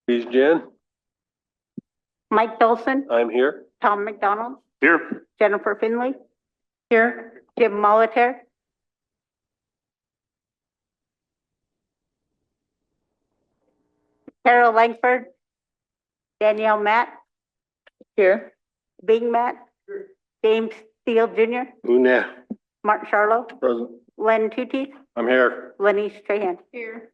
Please, Jen. Mike Dolson, I'm here. Tom McDonald, Here. Jennifer Finley, here, Jim Molitor, Carol Langford, Danielle Matt, here, Bing Matt, James Steele Jr., Una. Mark Charlo, Present. Len Tucci, I'm here. Lenny Strahan. Here.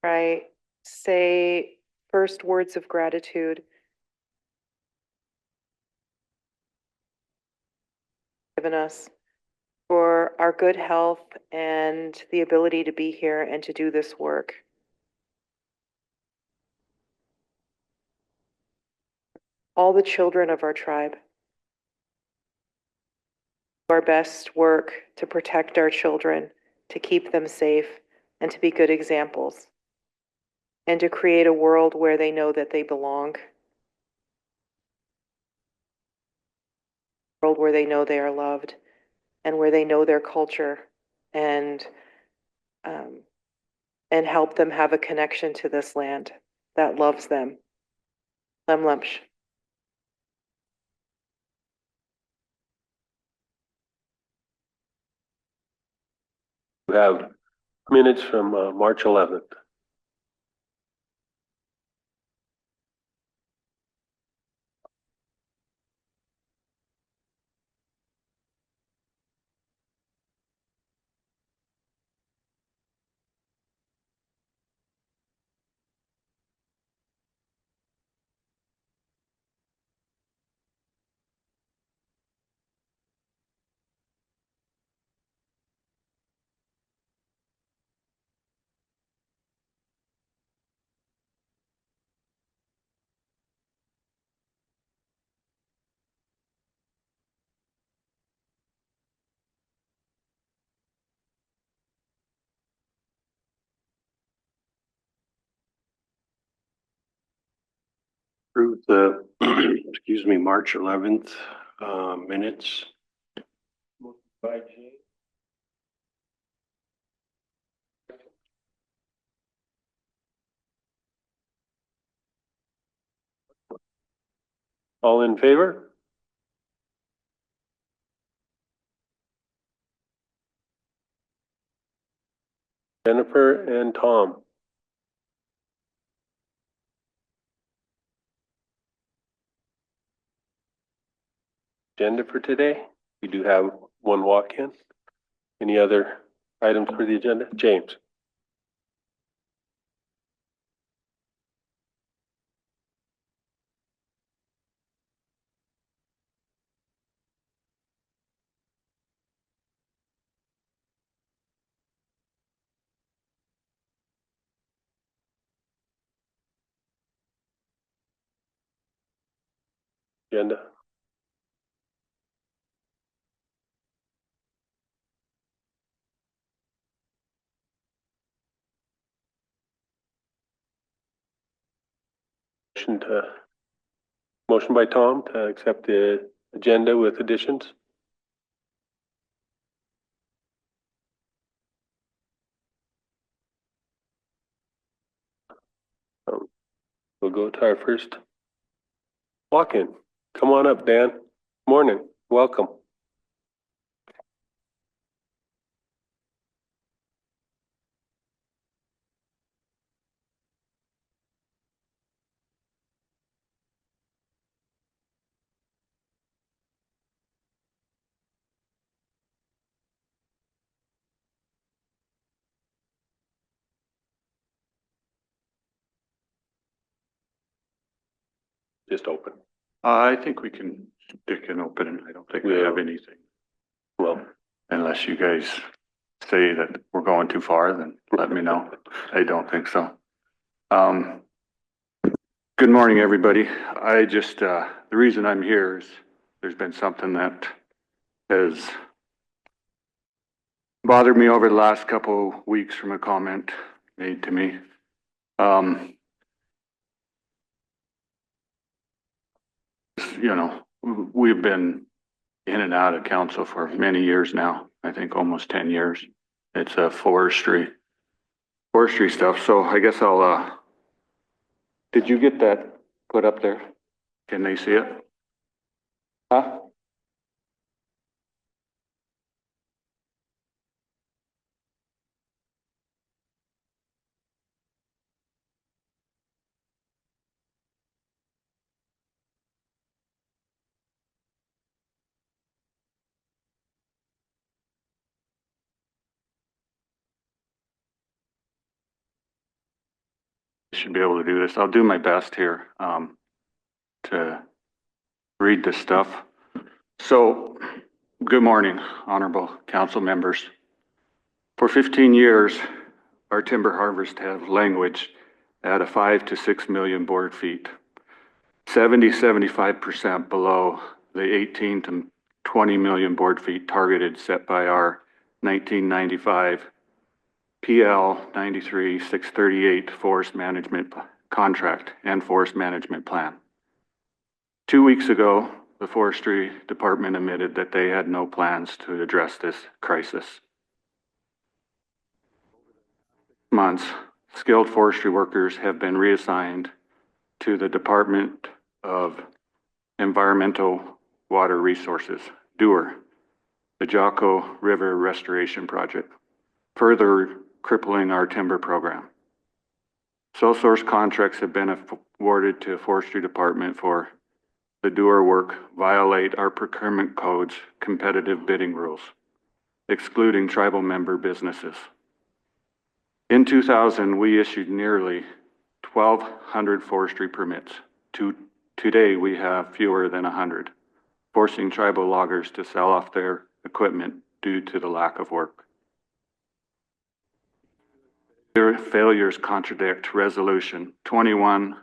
Right. Say first words of gratitude. Given us for our good health and the ability to be here and to do this work. All the children of our tribe. Our best work to protect our children, to keep them safe, and to be good examples, and to create a world where they know that they belong, a world where they know they are loved, and where they know their culture, and help them have a connection to this land that loves them. Lem Lemsh. We have minutes from March 11th. Approve the, excuse me, March 11th minutes. By Jane. All in favor? Jennifer and Tom. Agenda for today. We do have one walk-in. Any other items for the agenda? James. Agenda. Motion by Tom to accept the agenda with additions. We'll go to our first walk-in. Come on up, Dan. Morning. Welcome. Just open. I think we can stick and open. I don't think we have anything. Well, unless you guys say that we're going too far, then let me know. I don't think so. Good morning, everybody. I just, the reason I'm here is there's been something that has bothered me over the last couple of weeks from a comment made to me. you know, we've been in and out of council for many years now. I think almost 10 years. It's a forestry stuff. So I guess did you get that put up there? Can they see it? Huh? Should be able to do this. I'll do my best here to read this stuff. So, good morning, honorable council members. For 15 years, our timber harvest have languaged at a 5 to 6 million board feet, 75% below the 18 to 20 million board feet targeted set by our 1995 PL 93-638 Forest Management Contract and Forest Management Plan. 2 weeks ago, the Forestry Department admitted that they had no plans to address this crisis. Months, skilled forestry workers have been reassigned to the Department of Environmental Water Resources, DEWR, the Jocko River Restoration Project, further crippling our timber program. Sole source contracts have been awarded to the Forestry Department for the DEWR work violate our procurement code's competitive bidding rules, excluding tribal member businesses. In 2000, we issued nearly 1,200 forestry permits. Today, we have fewer than 100, forcing tribal loggers to sell off their equipment due to the lack of work. Their failures contradict Resolution 21-086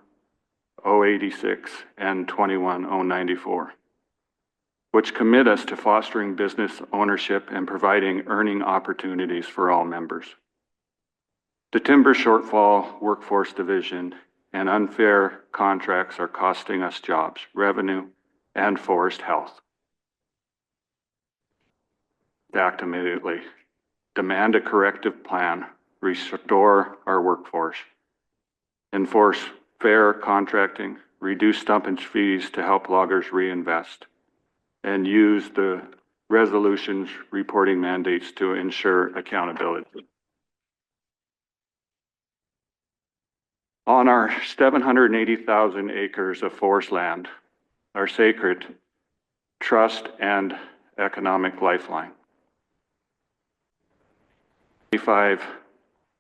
and 21-094, which commit us to fostering business ownership and providing earning opportunities for all members. The timber shortfall, workforce division, and unfair contracts are costing us jobs, revenue, and forest health. Act immediately. Demand a corrective plan. Restore our workforce. Enforce fair contracting. Reduce stumpage fees to help loggers reinvest. And use the resolution's reporting mandates to ensure accountability. On our 780,000 acres of forest land, our sacred trust and economic lifeline.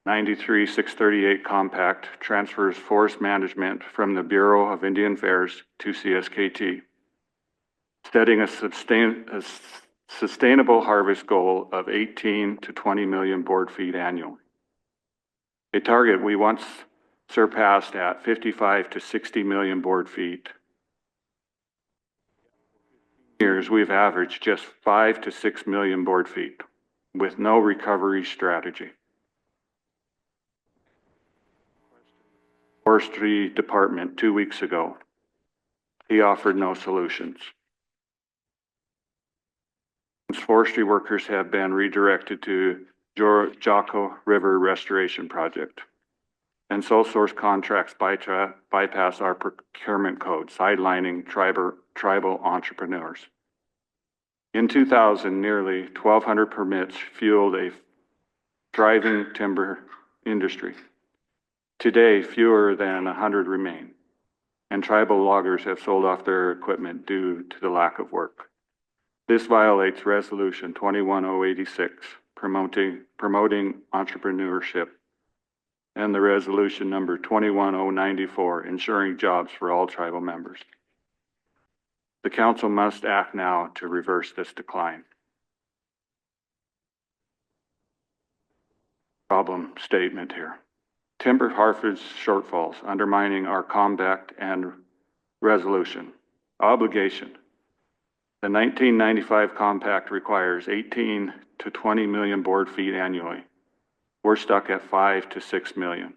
95-93-638 compact transfers forest management from the Bureau of Indian Affairs to CSKT, setting a sustainable harvest goal of 18 to 20 million board feet annually. A target we once surpassed at 55 to 60 million board feet. Years we've averaged just 5 to 6 million board feet with no recovery strategy. Forestry Department 2 weeks ago, he offered no solutions. Forestry workers have been redirected to Jocko River Restoration Project. And sole source contracts bypass our procurement code, sidelining tribal entrepreneurs. In 2000, nearly 1,200 permits fueled a thriving timber industry. Today, fewer than 100 remain, and tribal loggers have sold off their equipment due to the lack of work. This violates Resolution 21-086, promoting entrepreneurship, and the resolution number 21-094, ensuring jobs for all tribal members. The council must act now to reverse this decline. Problem statement here. Timber harvest shortfalls undermining our compact and resolution. Obligation. The 1995 compact requires 18 to 20 million board feet annually. We're stuck at 5 to 6 million,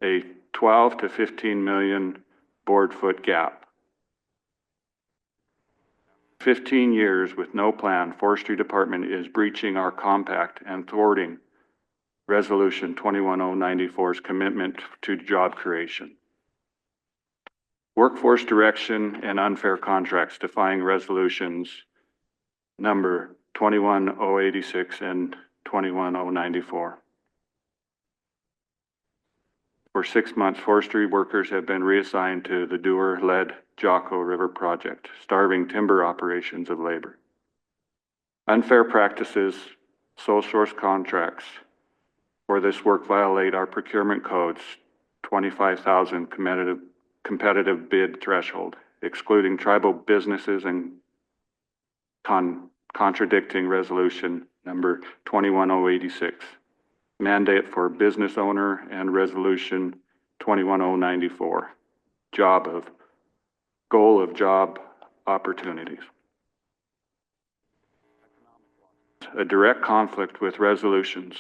a 12 to 15 million board foot gap. 15 years with no plan, Forestry Department is breaching our compact and thwarting Resolution 21094's commitment to job creation. Workforce direction and unfair contracts, defying resolutions number 21086 and 21094. For 6 months, forestry workers have been reassigned to the Dewar-led Jocko River project, starving timber operations of labor. Unfair practices, sole source contracts for this work violate our procurement codes 25,000 competitive bid threshold, excluding tribal businesses and contradicting resolution number 21086. Mandate for business owner and resolution 21094. Goal of job opportunities. A direct conflict with resolutions.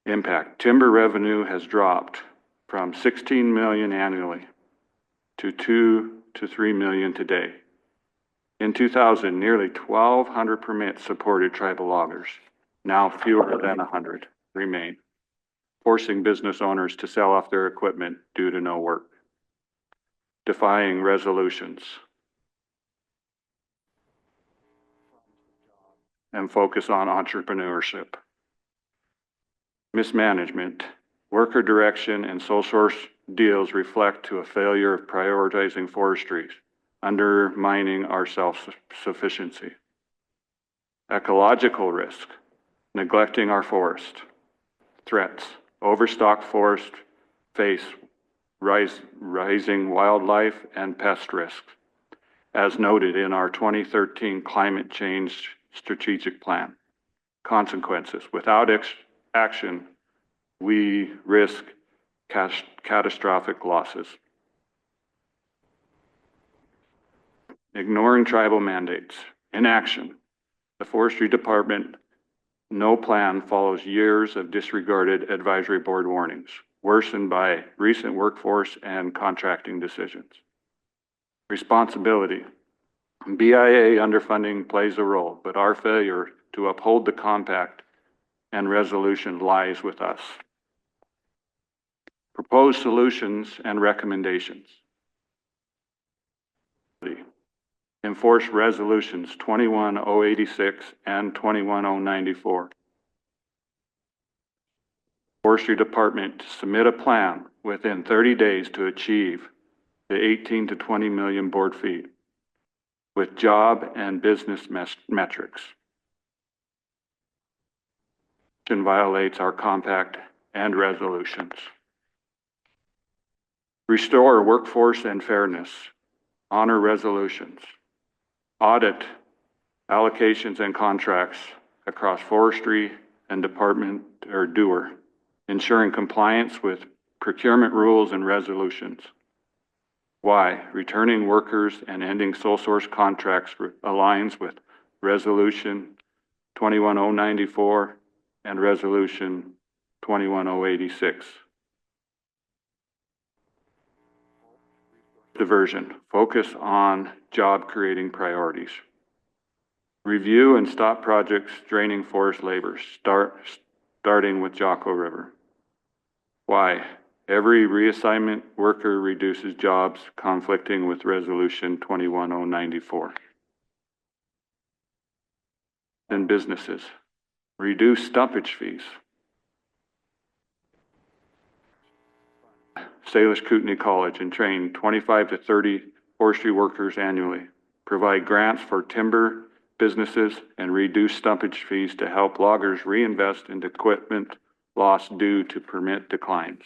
Impact. Timber revenue has dropped from 16 million annually to 2 to 3 million today. In 2000, nearly 1,200 permits supported tribal loggers. Now fewer than 100 remain, forcing business owners to sell off their equipment due to no work. Defying resolutions. And focus on entrepreneurship. Mismanagement. Worker direction and sole source deals reflect to a failure of prioritizing forestry, undermining our self-sufficiency. Ecological risk. Neglecting our forest. Threats. Overstocked forest face rising wildlife and pest risks, as noted in our 2013 climate change strategic plan. Consequences. Without action, we risk catastrophic losses. Ignoring tribal mandates. Inaction. The Forestry Department no plan follows years of disregarded advisory board warnings, worsened by recent workforce and contracting decisions. Responsibility. BIA underfunding plays a role, but our failure to uphold the compact and resolution lies with us. Proposed solutions and recommendations. Enforce resolutions 21086 and 21094. Forestry Department to submit a plan within 30 days to achieve the 18 to 20 million board feet with job and business metrics. It violates our compact and resolutions. Restore workforce and fairness. Honor resolutions. Audit allocations and contracts across forestry and department or Dewar, ensuring compliance with procurement rules and resolutions. Why? Returning workers and ending sole source contracts aligns with resolution 21094 and resolution 21086. Diversion. Focus on job creating priorities. Review and stop projects draining forest labor, starting with Jocko River. Why? Every reassignment worker reduces jobs, conflicting with resolution 21094. And businesses. Reduce stumpage fees. Salish Kootenai College and train 25 to 30 forestry workers annually. Provide grants for timber businesses and reduce stumpage fees to help loggers reinvest into equipment lost due to permit declines.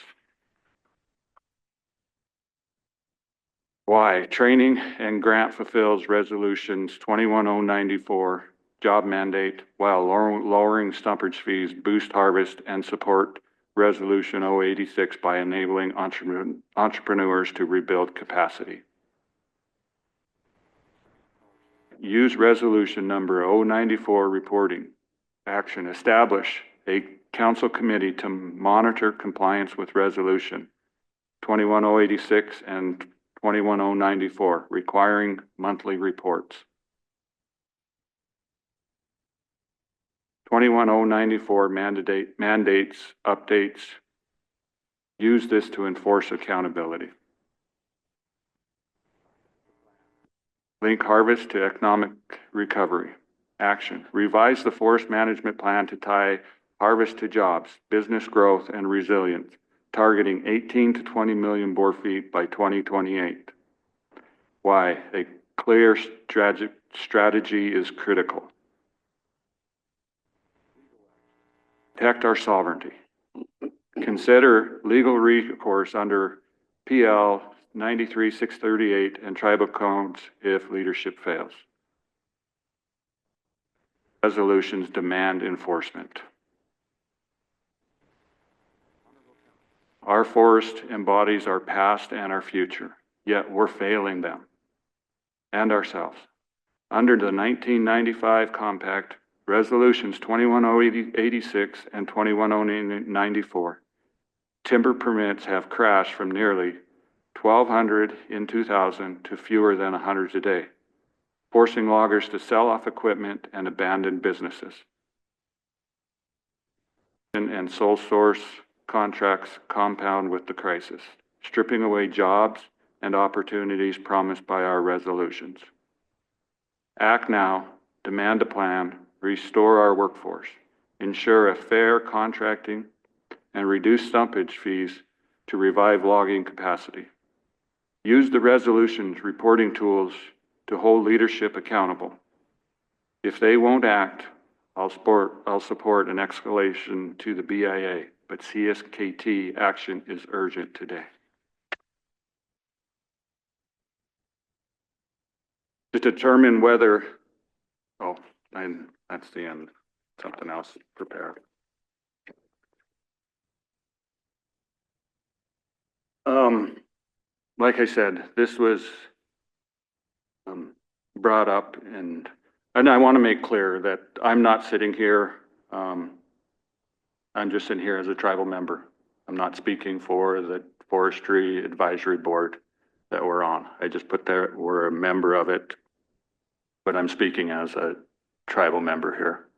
Why? Training and grant fulfills resolutions 21094 job mandate while lowering stumpage fees, boost harvest, and support resolution 086 by enabling entrepreneurs to rebuild capacity. Use resolution number 094 reporting action. Establish a council committee to monitor compliance with resolution 21086 and 21094, requiring monthly reports. 21094 mandates, updates. Use this to enforce accountability. Link harvest to economic recovery. Action. Revise the forest management plan to tie harvest to jobs, business growth, and resilience, targeting 18 to 20 million board feet by 2028. Why? A clear strategy is critical. Protect our sovereignty. Consider legal recourse under PL 93-638 and tribal codes if leadership fails. Resolutions demand enforcement. Our forest embodies our past and our future, yet we're failing them and ourselves. Under the 1995 Compact, Resolutions 21086 and 21094, timber permits have crashed from nearly 1,200 in 2000 to fewer than 100 today, forcing loggers to sell off equipment and abandon businesses. And sole source contracts compound with the crisis, stripping away jobs and opportunities promised by our resolutions. Act now, demand a plan, restore our workforce, ensure a fair contracting, and reduce stumpage fees to revive logging capacity. Use the resolution's reporting tools to hold leadership accountable. If they won't act, I'll support an escalation to the BIA, but CSKT action is urgent today. To determine whether, and that's the end, something else prepared. Like I said, this was brought up, and I want to make clear that I'm not sitting here, I'm just sitting here as a tribal member. I'm not speaking for the Forestry Advisory Board that we're on. I just put there, we're a member of it, but I'm speaking as a tribal member here.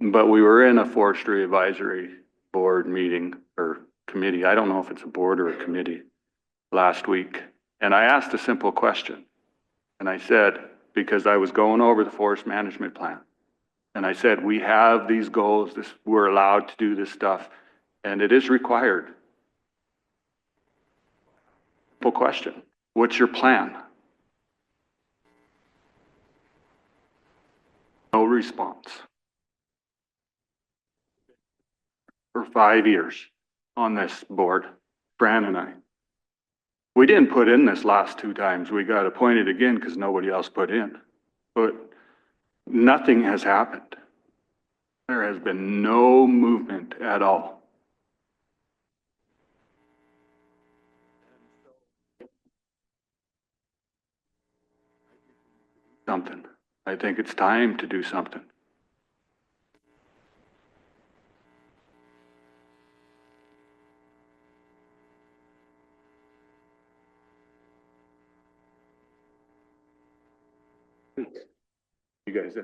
But we were in a Forestry Advisory Board meeting or committee. I don't know if it's a board or a committee last week. And I asked a simple question. And I said, because I was going over the forest management plan. And I said, we have these goals, we're allowed to do this stuff, and it is required. Simple question. What's your plan? No response. For 5 years on this board, Fran and I. We didn't put in this last 2 times. We got appointed again because nobody else put in. But nothing has happened. There has been no movement at all. Something. I think it's time to do something. You guys,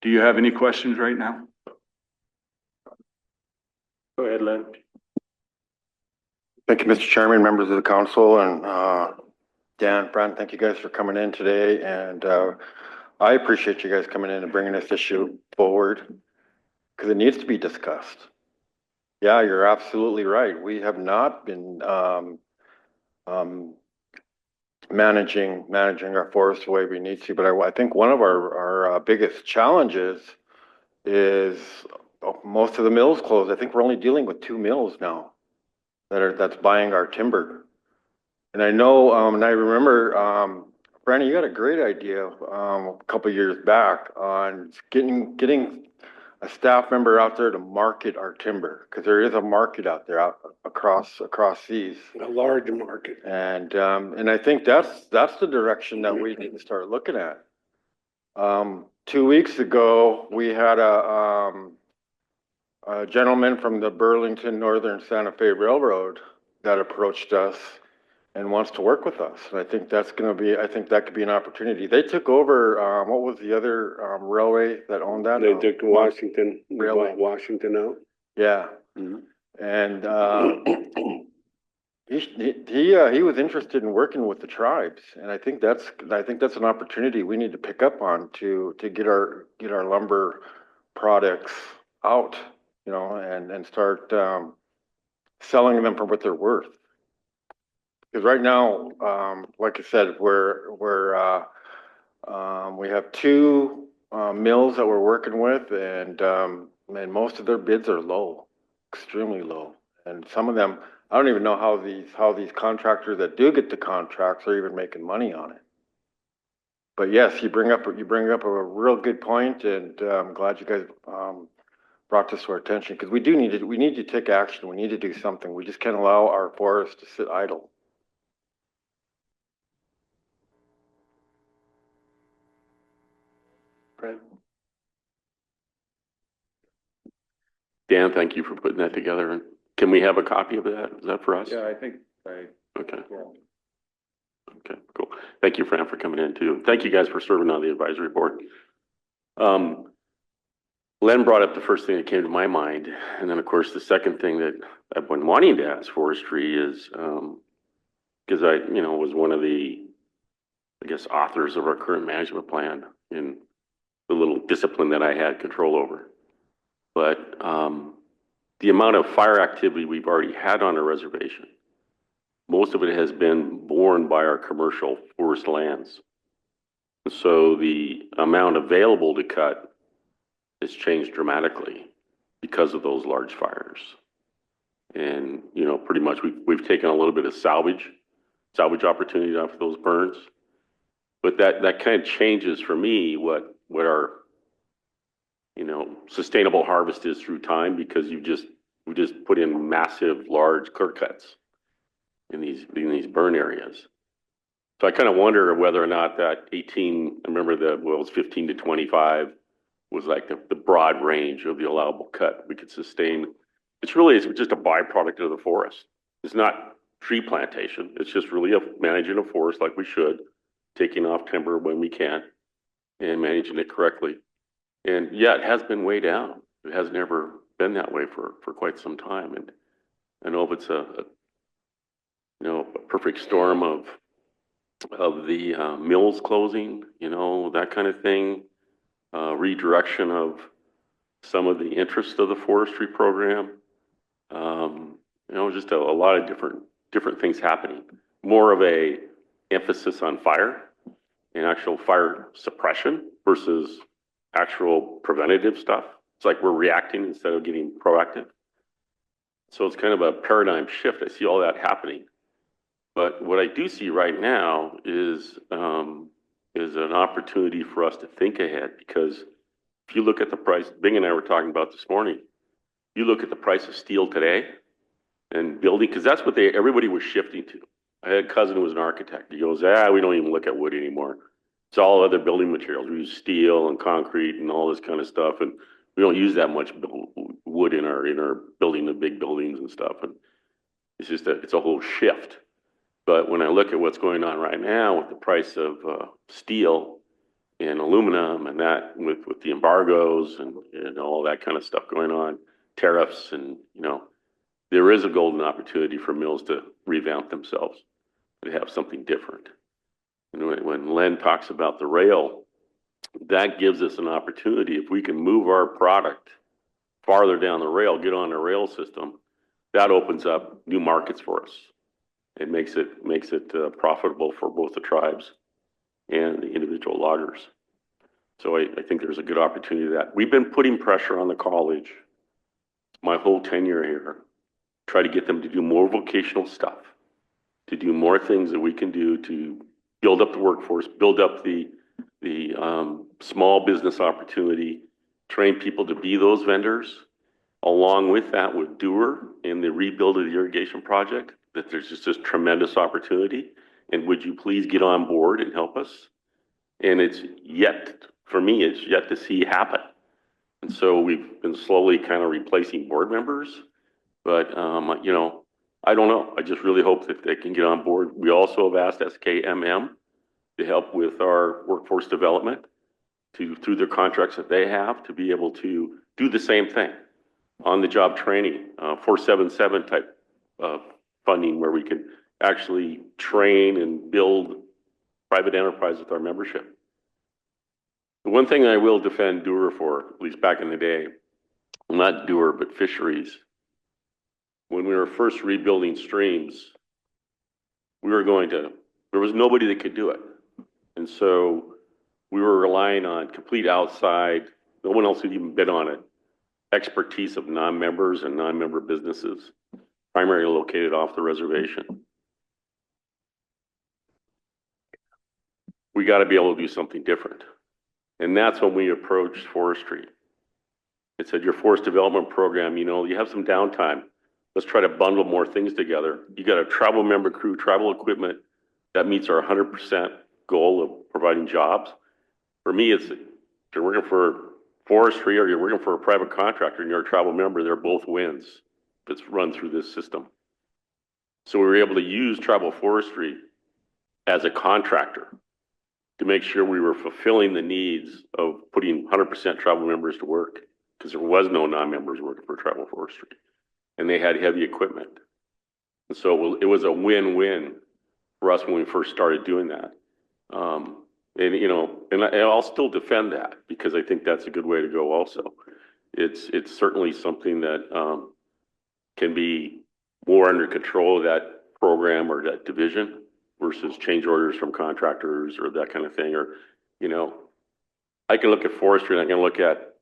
do you have any questions right now? Go ahead, Len. Thank you, Mr. Chairman, members of the council, and Dan, Fran, thank you guys for coming in today. And I appreciate you guys coming in and bringing this issue forward because it needs to be discussed. Yeah, you're absolutely right. We have not been managing our forests the way we need to. But I think one of our biggest challenges is most of the mills closed. I think we're only dealing with 2 mills now that's buying our timber. And I know, and I remember, Brandon, you got a great idea a couple of years back on getting a staff member out there to market our timber, because there is a market out there across seas. A large market. And I think that's the direction that we need to start looking at. 2 weeks ago, we had a gentleman from the Burlington Northern Santa Fe Railroad that approached us, and wants to work with us. And I think that's gonna be, I think that could be an opportunity. They took over, what was the other, railway that owned that? They took Washington, they Railway. bought Washington out. Yeah, Mhm. and, he was interested in working with the tribes, and I think that's an opportunity we need to pick up on to get our lumber products out, you know, and start, selling them for what they're worth. Because right now, like I said, we have two, mills that we're working with, and most of their bids are low, extremely low. And some of them, I don't even know how these contractors that do get the contracts are even making money on it. But yes, you bring up a real good point, and I'm glad you guys, brought this to our attention, because we need to take action. We need to do something. We just can't allow our forests to sit idle. Fred? Dan, thank you for putting that together. And can we have a copy of that? Is that for us? Yeah, I think Okay. Okay, cool. Thank you, Fran, for coming in too. Thank you guys for serving on the advisory board. Len brought up the first thing that came to my mind. And then of course, the second thing that I've been wanting to ask forestry is, because I, was one of the, I guess, authors of our current management plan in the little discipline that I had control over. But the amount of fire activity we've already had on our reservation, most of it has been borne by our commercial forest lands. So the amount available to cut has changed dramatically because of those large fires. And, pretty much we've taken a little bit of salvage opportunity off of those burns. But that kind of changes for me what our, sustainable harvest is through time, because we just put in massive, large clear cuts in these burn areas. So I kind of wonder whether or not that 18, I remember it was 15 to 25 was like the broad range of the allowable cut we could sustain. It's just a byproduct of the forest. It's not tree plantation. It's just really managing a forest like we should, taking off timber when we can and managing it correctly. And yeah, it has been way down. It has never been that way for quite some time. And I know if it's a perfect storm of the mills closing, that kind of thing, redirection of some of the interest of the forestry program, just a lot of different things happening. More of a emphasis on fire and actual fire suppression versus actual preventative stuff. It's like we're reacting instead of getting proactive. So it's kind of a paradigm shift. I see all that happening. But what I do see right now is an opportunity for us to think ahead, because if you look at the price, Bing and I were talking about this morning, you look at the price of steel today and building, because that's what everybody was shifting to. I had a cousin who was an architect. He goes, we don't even look at wood anymore. It's all other building materials. We use steel and concrete and all this kind of stuff, and we don't use that much wood in our building the big buildings and stuff. And it's just it's a whole shift. But when I look at what's going on right now with the price of steel and aluminum, and that with the embargoes and all that kind of stuff going on, tariffs, and there is a golden opportunity for mills to revamp themselves, to have something different. And when Len talks about the rail, that gives us an opportunity. If we can move our product farther down the rail, get on a rail system, that opens up new markets for us. It makes it profitable for both the tribes and the individual loggers. So I think there's a good opportunity that we've been putting pressure on the college my whole tenure here, try to get them to do more vocational stuff, to do more things that we can do to build up the workforce, build up the small business opportunity, train people to be those vendors. Along with that, with Dewar and the rebuild of the irrigation project, that there's just this tremendous opportunity. And would you please get on board and help us? And it's yet to see happen. And so we've been slowly kind of replacing board members. But, I don't know. I just really hope that they can get on board. We also have asked SKMM to help with our workforce development through their contracts that they have to be able to do the same thing on the job training, 477 type funding where we can actually train and build private enterprise with our membership. The one thing I will defend Dewar for, at least back in the day, not Dewar, but fisheries, when we were first rebuilding streams, there was nobody that could do it. And so we were relying on complete outside, no one else had even bid on it, expertise of non-members and non-member businesses, primarily located off the reservation. We got to be able to do something different. And that's when we approached forestry. It said, your forest development program, you have some downtime. Let's try to bundle more things together. You got a tribal member crew, tribal equipment that meets our 100% goal of providing jobs. For me, it's if you're working for forestry or you're working for a private contractor and you're a tribal member, they're both wins that's run through this system. So we were able to use tribal forestry as a contractor to make sure we were fulfilling the needs of putting 100% tribal members to work, because there was no non-members working for tribal forestry, and they had heavy equipment. And so it was a win-win for us when we first started doing that. And I'll still defend that because I think that's a good way to go also. It's certainly something that can be more under control of that program or that division versus change orders from contractors or that kind of thing. Or, I can look at forestry and I can look at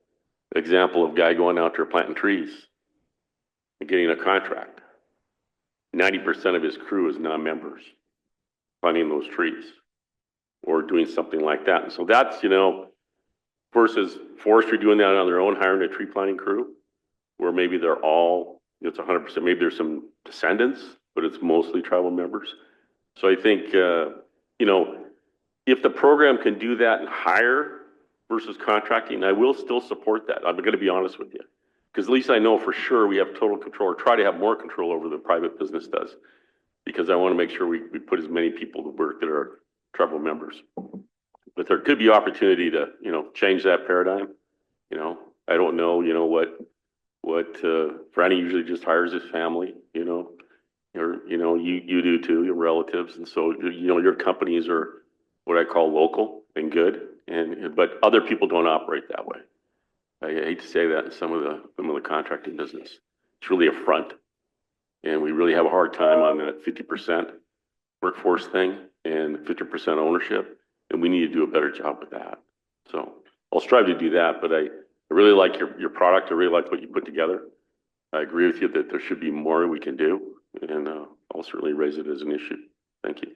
the example of a guy going out there planting trees and getting a contract. 90% of his crew is non-members planting those trees or doing something like that. And so that's, versus forestry doing that on their own, hiring a tree planting crew, where maybe they're all, it's 100%, maybe there's some descendants, but it's mostly tribal members. So I think, if the program can do that and hire versus contracting, I will still support that. I'm going to be honest with you, because at least I know for sure we have total control, or try to have more control over the private business does, because I want to make sure we put as many people to work that are tribal members. But there could be opportunity to, change that paradigm. I don't know, what Franny usually just hires his family, or, you do too, your relatives. And so, your companies are what I call local and good, but other people don't operate that way. I hate to say that in some of the contracting business. It's really a front. And we really have a hard time on that 50% workforce thing and 50% ownership. And we need to do a better job with that. So I'll strive to do that, but I really like your product. I really like what you put together. I agree with you that there should be more we can do, and I'll certainly raise it as an issue. Thank you.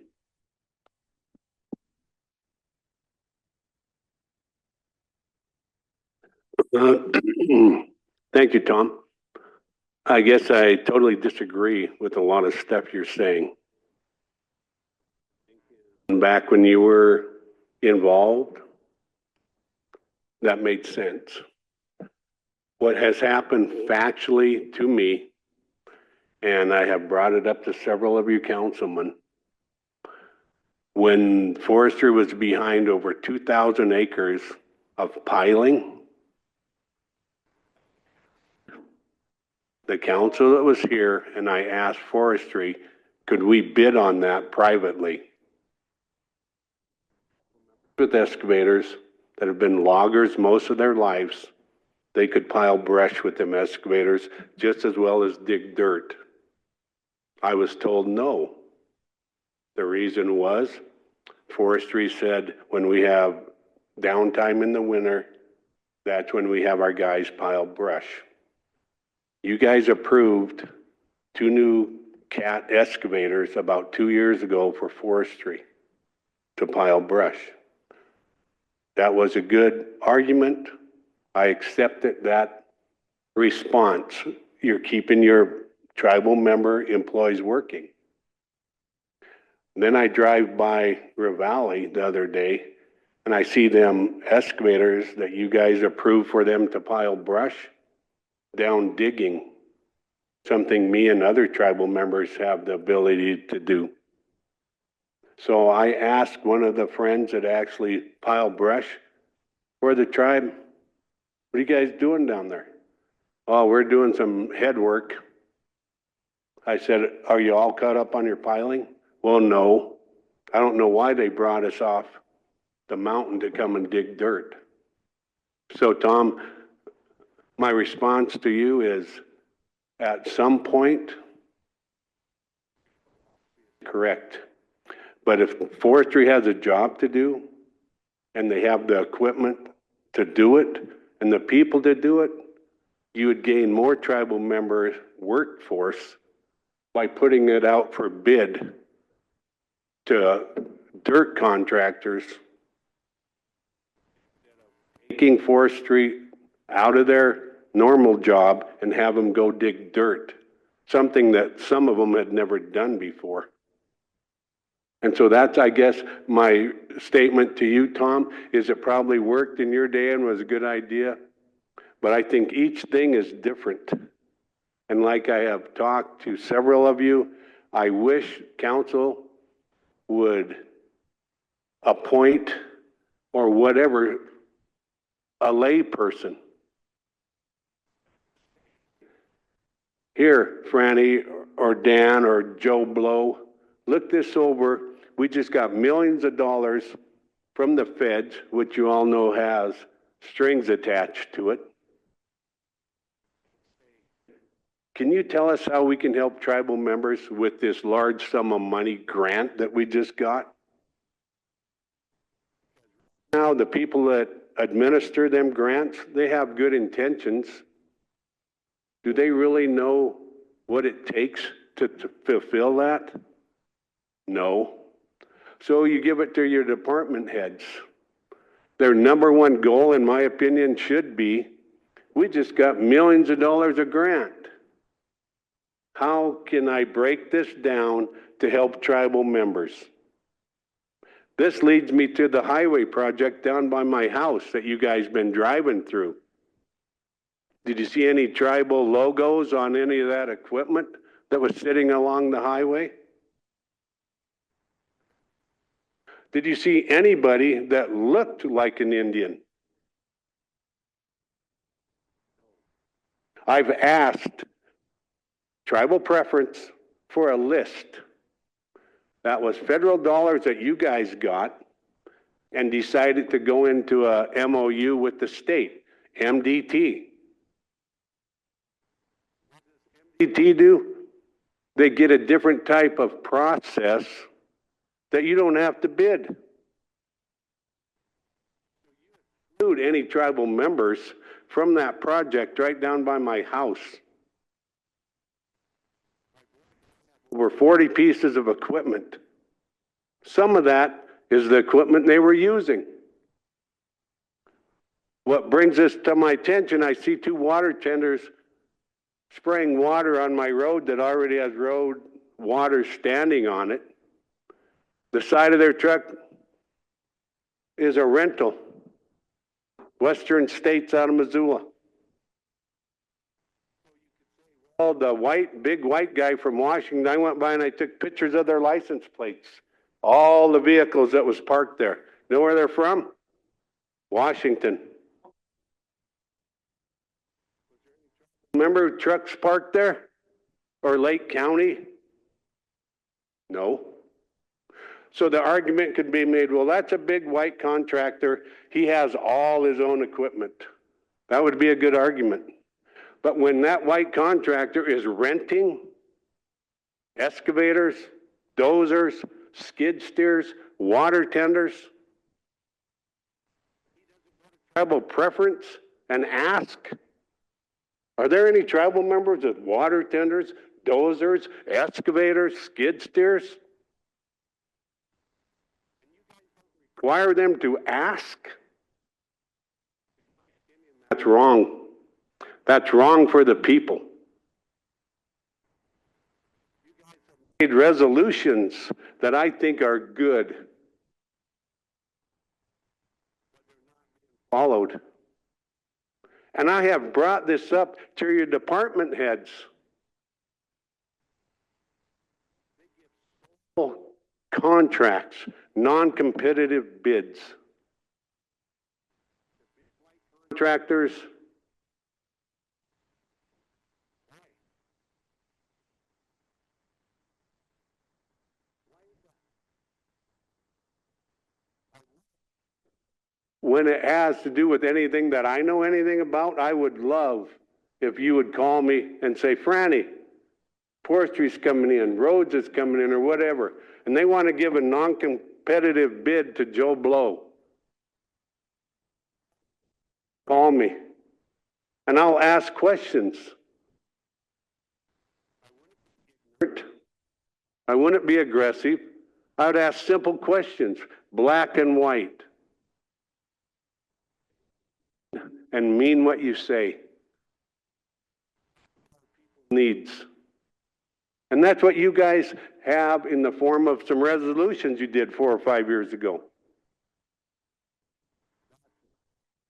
Thank you, Tom. I guess I totally disagree with a lot of stuff you're saying. Back when you were involved, that made sense. What has happened factually to me, and I have brought it up to several of you councilmen, when forestry was behind over 2,000 acres of piling, the council that was here and I asked forestry, could we bid on that privately? With excavators that have been loggers most of their lives, they could pile brush with them excavators just as well as dig dirt. I was told no. The reason was forestry said when we have downtime in the winter, that's when we have our guys pile brush. You guys approved 2 new cat excavators about 2 years ago for forestry to pile brush. That was a good argument. I accepted that response. You're keeping your tribal member employees working. And then I drive by Ravalli the other day and I see them excavators that you guys approved for them to pile brush down digging. something me and other tribal members have the ability to do. So I asked one of the friends that actually pile brush for the tribe, what are you guys doing down there? Oh, we're doing some head work. I said, are you all caught up on your piling? Well, no. I don't know why they brought us off the mountain to come and dig dirt. So Tom, my response to you is, at some point, correct. But if forestry has a job to do and they have the equipment to do it and the people to do it, you would gain more tribal member workforce by putting it out for bid to dirt contractors, taking forestry out of their normal job and have them go dig dirt, something that some of them had never done before. And so that's, I guess, my statement to you, Tom, is it probably worked in your day and was a good idea, but I think each thing is different. And like I have talked to several of you, I wish council would appoint or whatever a lay person. Here, Franny or Dan or Joe Blow, look this over. We just got millions of dollars from the feds, which you all know has strings attached to it. Can you tell us how we can help tribal members with this large sum of money grant that we just got? Now, the people that administer them grants, they have good intentions. Do they really know what it takes to fulfill that? No. So you give it to your department heads. Their number one goal, in my opinion, should be, we just got millions of dollars of grant. How can I break this down to help tribal members? This leads me to the highway project down by my house that you guys been driving through. Did you see any tribal logos on any of that equipment that was sitting along the highway? Did you see anybody that looked like an Indian? I've asked tribal preference for a list. That was federal dollars that you guys got and decided to go into a MOU with the state, MDT. MDT do? They get a different type of process that you don't have to bid. Include any tribal members from that project right down by my house. Over 40 pieces of equipment. Some of that is the equipment they were using. What brings this to my attention, I see two water tenders spraying water on my road that already has road water standing on it. The side of their truck is a rental. Western States out of Missoula. Oh, the big white guy from Washington, I went by and I took pictures of their license plates. All the vehicles that was parked there. You know where they're from? Washington. Remember trucks parked there? Or Lake County? No. So the argument could be made, well, that's a big white contractor. He has all his own equipment. That would be a good argument. But when that white contractor is renting excavators, dozers, skid steers, water tenders, tribal preference and ask, are there any tribal members with water tenders, dozers, excavators, skid steers? Require them to ask? That's wrong. That's wrong for the people. Made resolutions that I think are good. Followed. And I have brought this up to your department heads. contracts, non-competitive bids. Contractors, when it has to do with anything that I know anything about, I would love if you would call me and say, Franny, forestry's coming in, roads is coming in, or whatever, and they want to give a non-competitive bid to Joe Blow. Call me, and I'll ask questions. I wouldn't be aggressive. I would ask simple questions, black and white, and mean what you say. Needs. And that's what you guys have in the form of some resolutions you did 4 or 5 years ago.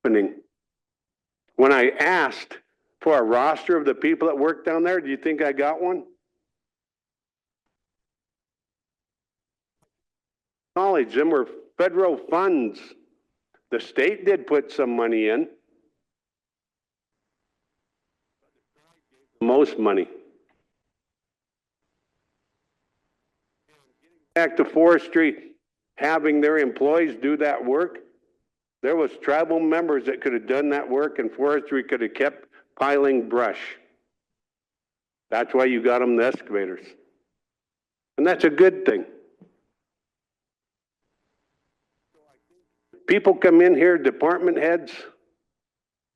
When I asked for a roster of the people that work down there, do you think I got one? Knowledge, them were federal funds. The state did put some money in. Most money. Back to forestry, having their employees do that work. There was tribal members that could have done that work, and forestry could have kept piling brush. That's why you got them the excavators. And that's a good thing. People come in here, department heads,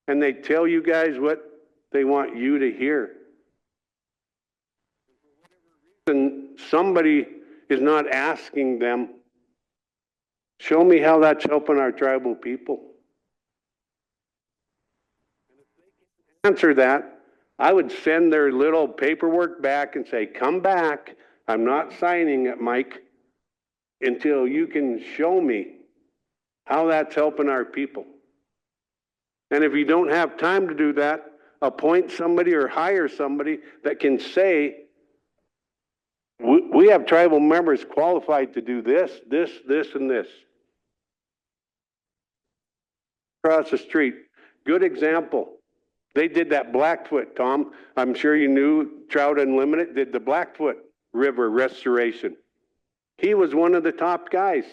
and they tell you guys what they want you to hear. And somebody is not asking them, show me how that's helping our tribal people. Answer that, I would send their little paperwork back and say, come back, I'm not signing it, Mike, until you can show me how that's helping our people. And if you don't have time to do that, appoint somebody or hire somebody that can say, we have tribal members qualified to do this, and this. Across the street, good example. They did that Blackfoot, Tom. I'm sure you knew Trout Unlimited did the Blackfoot River restoration. He was one of the top guys.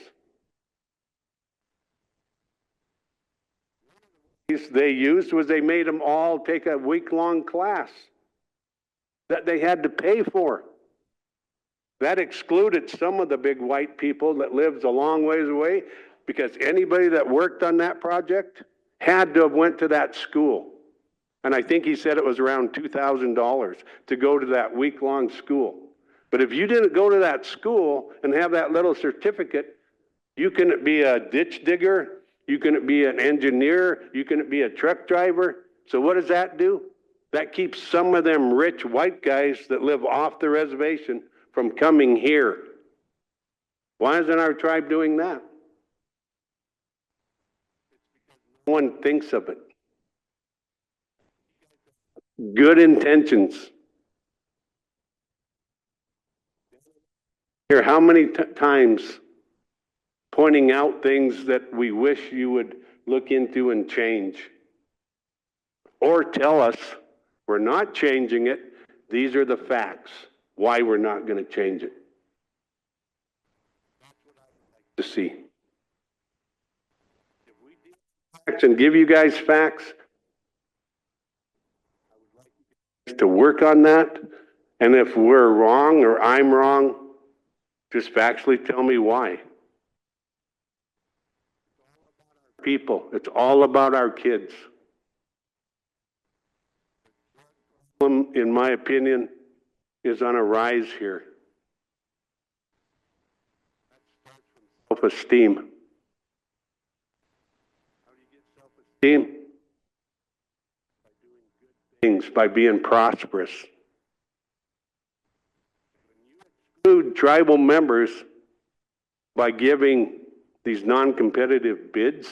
They used was they made them all take a week-long class that they had to pay for. That excluded some of the big white people that lived a long ways away, because anybody that worked on that project had to have went to that school. And I think he said it was around $2,000 to go to that week-long school. But if you didn't go to that school and have that little certificate, you couldn't be a ditch digger, you couldn't be an engineer, you couldn't be a truck driver. So what does that do? That keeps some of them rich white guys that live off the reservation from coming here. Why isn't our tribe doing that? No one thinks of it. Good intentions. Here, how many times pointing out things that we wish you would look into and change? Or tell us, we're not changing it, these are the facts, why we're not going to change it. To see. If we do facts and give you guys facts, to work on that, and if we're wrong or I'm wrong, just factually tell me why. People, it's all about our kids. In my opinion, is on a rise here. Self-esteem. How do you get self-esteem? By doing good things, by being prosperous. When you exclude tribal members by giving these non-competitive bids,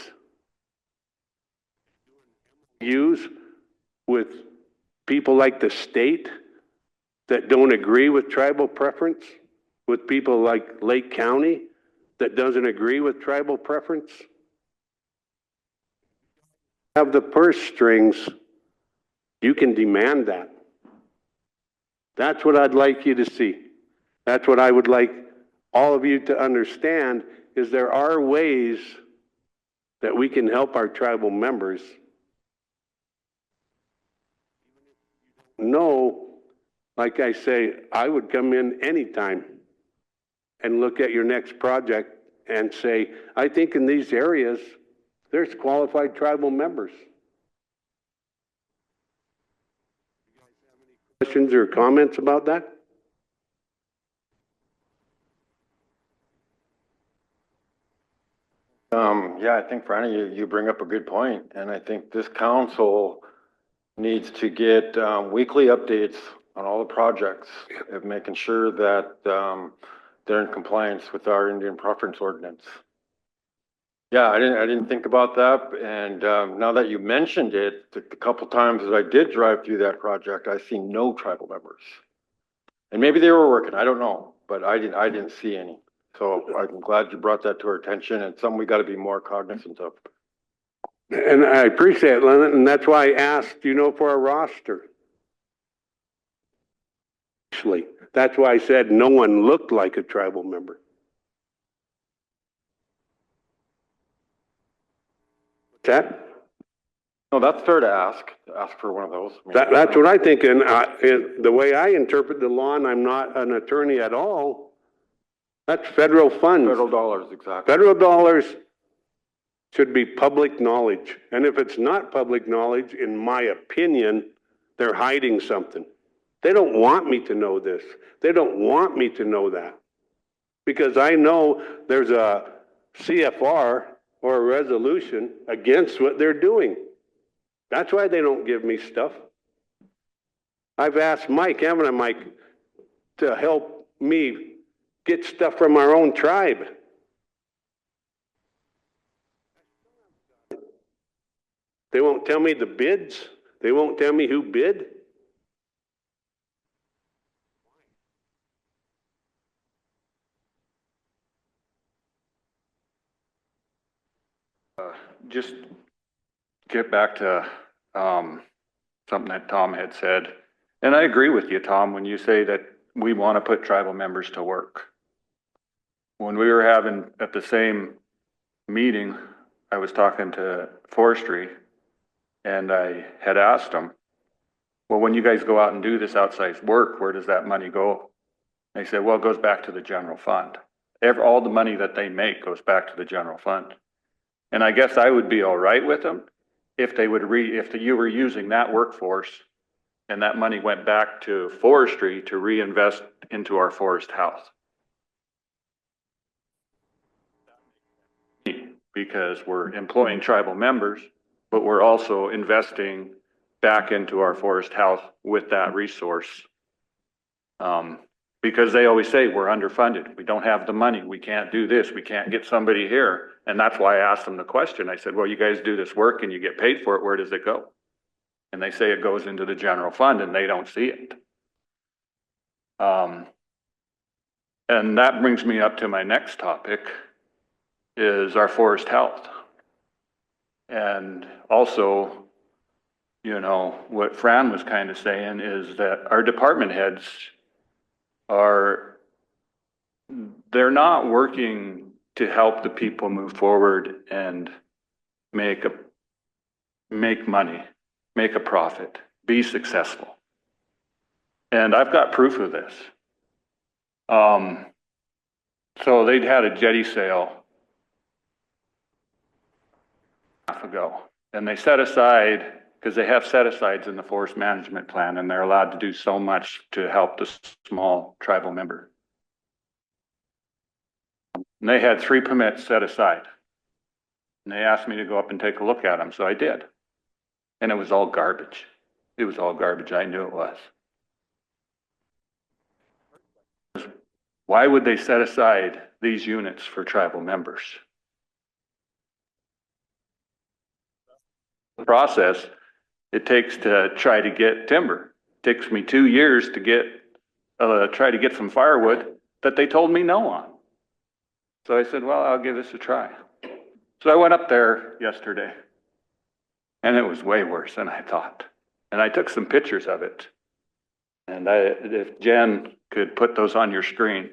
use with people like the state that don't agree with tribal preference, with people like Lake County that doesn't agree with tribal preference? Have the purse strings, you can demand that. That's what I'd like you to see. That's what I would like all of you to understand, is there are ways that we can help our tribal members. No, like I say, I would come in anytime and look at your next project and say, I think in these areas, there's qualified tribal members. Questions or comments about that? Yeah, I think Franny, you bring up a good point, and I think this council needs to get weekly updates on all the projects of making sure that they're in compliance with our Indian preference ordinance. Yeah, I didn't think about that, and now that you mentioned it, the couple times that I did drive through that project, I see no tribal members. And maybe they were working, I don't know, but I didn't see any. So I'm glad you brought that to our attention, and something we got to be more cognizant of. And I appreciate it, Leonard, and that's why I asked, for a roster. Actually, that's why I said no one looked like a tribal member. That? No, that's fair to ask for one of those. I mean, That's what I think, and the way I interpret the law, and I'm not an attorney at all, that's federal funds. Federal dollars, exactly. Federal dollars should be public knowledge. And if it's not public knowledge, in my opinion, they're hiding something. They don't want me to know this. They don't want me to know that. Because I know there's a CFR or a resolution against what they're doing. That's why they don't give me stuff. I've asked Mike, haven't I, Mike, to help me get stuff from our own tribe. They won't tell me the bids. They won't tell me who bid. Just get back to something that Tom had said. And I agree with you, Tom, when you say that we want to put tribal members to work. When we were having at the same meeting, I was talking to forestry and I had asked them, well, when you guys go out and do this outside work, where does that money go? They said, well, it goes back to the general fund. All the money that they make goes back to the general fund. And I guess I would be all right with them if they would if you were using that workforce and that money went back to forestry to reinvest into our forest house. Because we're employing tribal members, but we're also investing back into our forest house with that resource. Because they always say we're underfunded. We don't have the money. We can't do this. We can't get somebody here. And that's why I asked them the question. I said, well, you guys do this work and you get paid for it. Where does it go? And they say it goes into the general fund and they don't see it. And that brings me up to my next topic, is our forest health. And also, what Fran was kind of saying is that our department heads they're not working to help the people move forward and make money, make a profit, be successful. And I've got proof of this. So they'd had a jetty sale ago, and they set aside, because they have set asides in the forest management plan, and they're allowed to do so much to help the small tribal member. And they had 3 permits set aside. And they asked me to go up and take a look at them, so I did. And it was all garbage. It was all garbage. I knew it was. Why would they set aside these units for tribal members? The process it takes to try to get timber. It takes me 2 years to try to get some firewood. that they told me no on. So I said, well, I'll give this a try. So I went up there yesterday, and it was way worse than I thought. And I took some pictures of it. And if Jen could put those on your screen,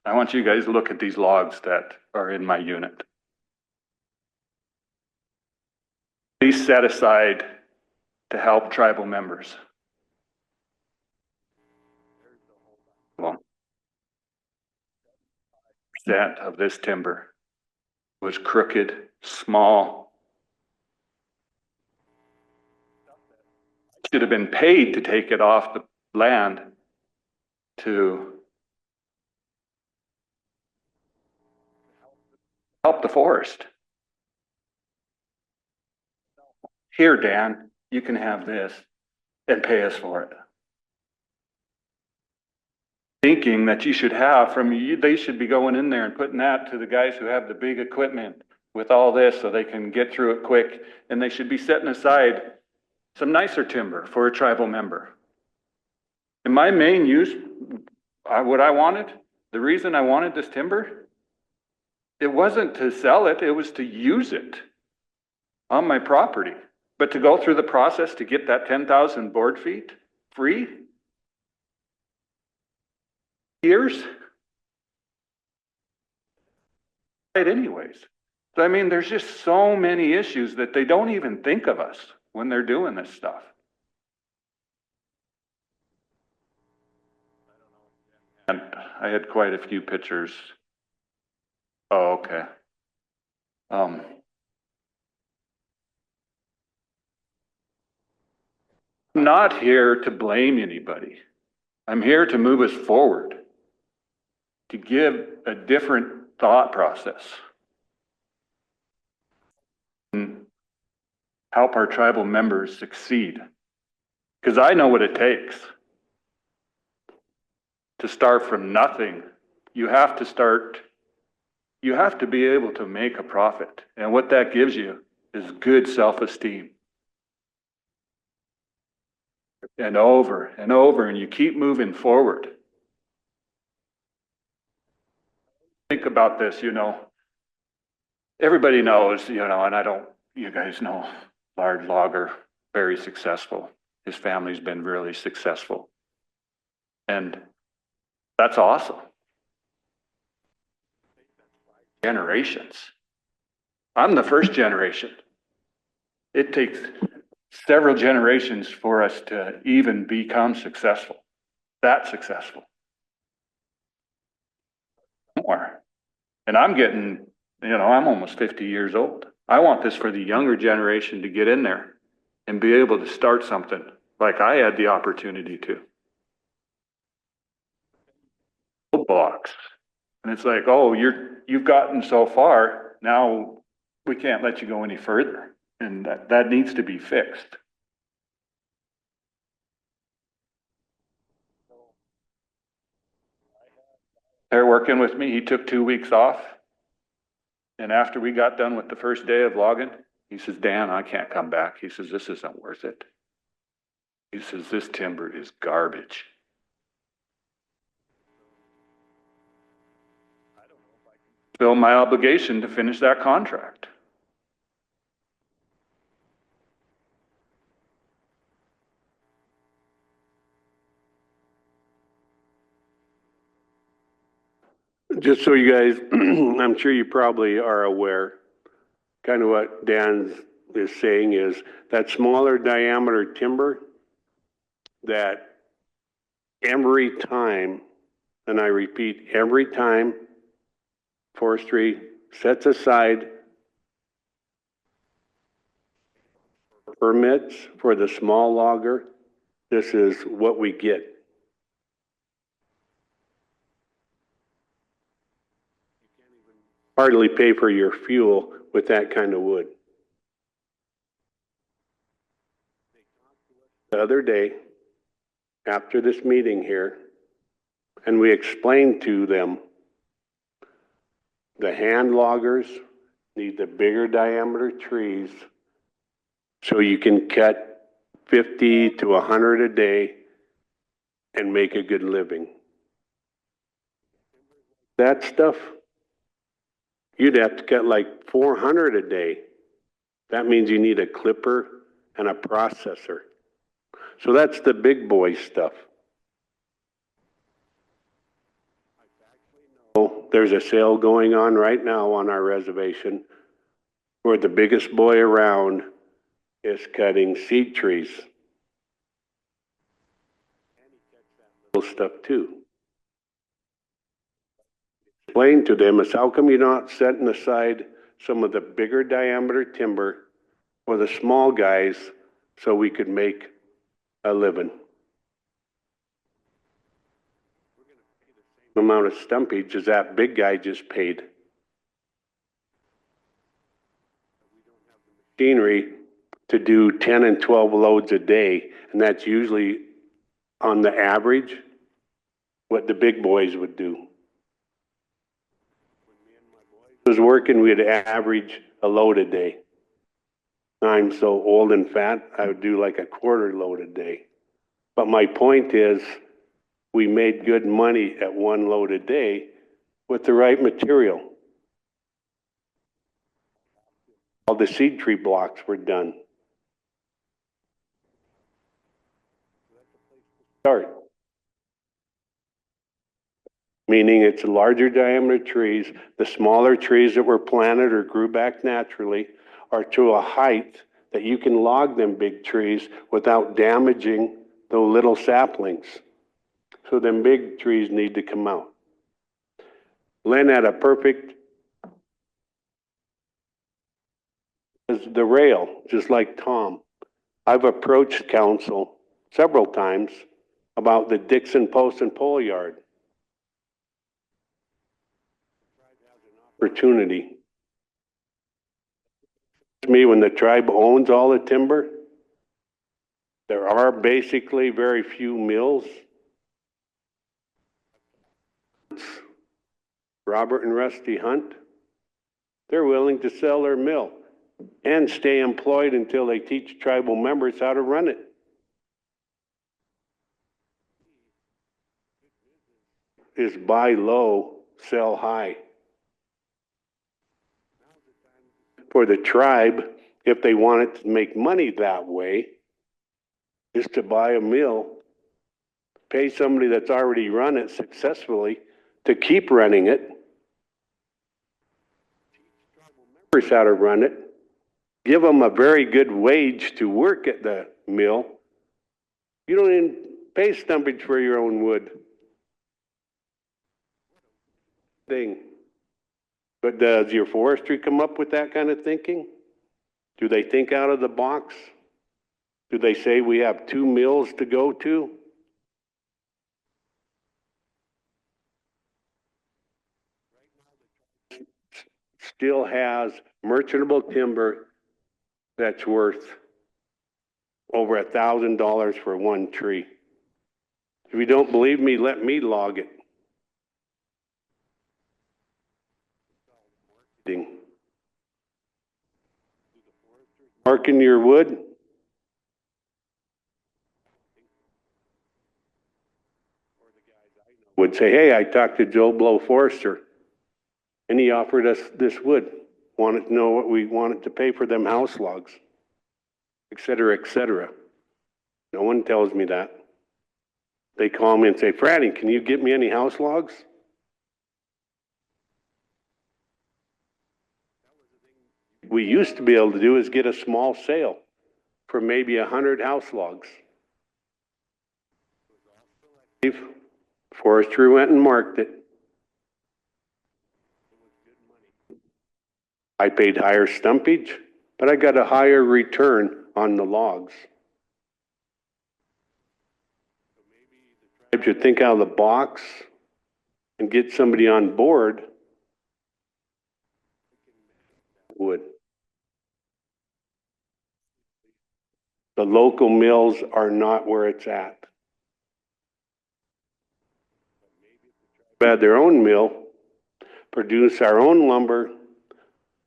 I want you guys to look at these logs that are in my unit. These set aside to help tribal members. Well, percent of this timber was crooked, small. Should have been paid to take it off the land to help the forest. Here, Dan, you can have this and pay us for it. Thinking that you should have from you, they should be going in there and putting that to the guys who have the big equipment with all this so they can get through it quick. And they should be setting aside some nicer timber for a tribal member. And my main use, what I wanted, the reason I wanted this timber, it wasn't to sell it, it was to use it on my property. But to go through the process to get that 10,000 board feet free, years, right anyways. So I mean, there's just so many issues that they don't even think of us when they're doing this stuff. And I had quite a few pictures. Oh, okay. I'm not here to blame anybody. I'm here to move us forward, to give a different thought process, and help our tribal members succeed. Because I know what it takes to start from nothing. You have to be able to make a profit. And what that gives you is good self-esteem. And over and over, and you keep moving forward. Think about this, everybody knows, and you guys know, large logger, very successful. His family's been really successful. And that's awesome. Generations. I'm the first generation. It takes several generations for us to even become successful, that successful. More. And I'm getting, I'm almost 50 years old. I want this for the younger generation to get in there and be able to start something like I had the opportunity to. Blocks. And it's like, oh, you've gotten so far, now we can't let you go any further. And that needs to be fixed. They're working with me. He took 2 weeks off. And after we got done with the first day of logging, he says, Dan, I can't come back. He says, this isn't worth it. He says, this timber is garbage. I don't know if I can fulfill my obligation to finish that contract. Just so you guys, I'm sure you probably are aware, kind of what Dan is saying is that smaller diameter timber, that every time, and I repeat, every time forestry sets aside permits for the small logger, this is what we get. Hardly pay for your fuel with that kind of wood. The other day, after this meeting here, and we explained to them the hand loggers need the bigger diameter trees so you can cut 50 to 100 a day and make a good living. that stuff, you'd have to cut like 400 a day. That means you need a clipper and a processor. So that's the big boy stuff. Oh, there's a sale going on right now on our reservation where the biggest boy around is cutting seed trees. Little stuff too. Explain to them is how come you're not setting aside some of the bigger diameter timber for the small guys so we could make a living. The amount of stumpage as that big guy just paid. Machinery to do 10 and 12 loads a day, and that's usually on the average what the big boys would do. When I was working, we'd average a load a day. I'm so old and fat, I would do like a quarter load a day. But my point is, we made good money at one load a day with the right material. All the seed tree blocks were done. Start. Meaning it's larger diameter trees. The smaller trees that were planted or grew back naturally are to a height that you can log them big trees without damaging the little saplings. So them big trees need to come out. Lynn had a perfect, the rail, just like Tom. I've approached council several times about the Dixon Post and Pole Yard. Opportunity. To me, when the tribe owns all the timber, there are basically very few mills. Robert and Rusty Hunt, they're willing to sell their mill and stay employed until they teach tribal members how to run it. Is buy low, sell high. For the tribe, if they wanted to make money that way, is to buy a mill, pay somebody that's already run it successfully to keep running it, members how to run it, give them a very good wage to work at the mill. You don't even pay stumpage for your own wood. Thing. But does your forestry come up with that kind of thinking? Do they think out of the box? Do they say we have 2 mills to go to? Still has merchantable timber that's worth over $1,000 for one tree. If you don't believe me, let me log it. Marking your wood. Would say, hey, I talked to Joe Blow Forester, and he offered us this wood. Wanted to know what we wanted to pay for them house logs, et cetera, et cetera. No one tells me that. They call me and say, Franny, can you get me any house logs? We used to be able to do is get a small sale for maybe 100 house logs. Forestry went and marked it. I paid higher stumpage, but I got a higher return on the logs. If you think out of the box and get somebody on board, would. The local mills are not where it's at. We had their own mill, produce our own lumber,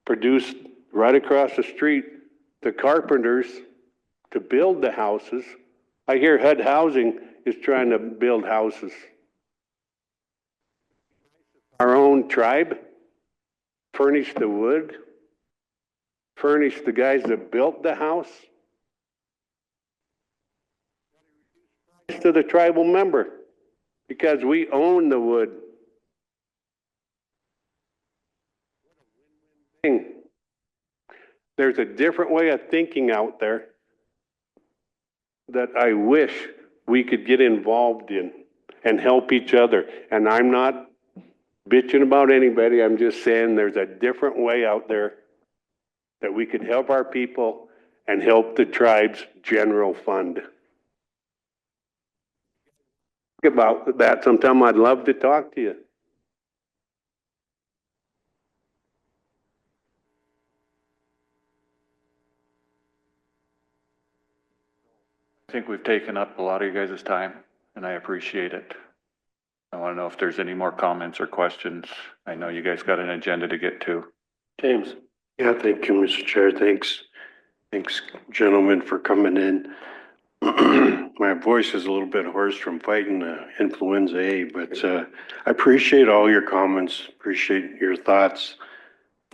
produce right across the street the carpenters to build the houses. I hear HUD Housing is trying to build houses. our own tribe, furnish the wood, furnish the guys that built the house to the tribal member because we own the wood. There's a different way of thinking out there that I wish we could get involved in and help each other. And I'm not bitching about anybody. I'm just saying there's a different way out there that we could help our people and help the tribe's general fund. Think about that sometime. I'd love to talk to you. I think we've taken up a lot of you guys' time, and I appreciate it. I want to know if there's any more comments or questions. I know you guys got an agenda to get to. James? Yeah, thank you, Mr. Chair. Thanks, gentlemen, for coming in. My voice is a little bit hoarse from fighting influenza A, but I appreciate all your comments, appreciate your thoughts.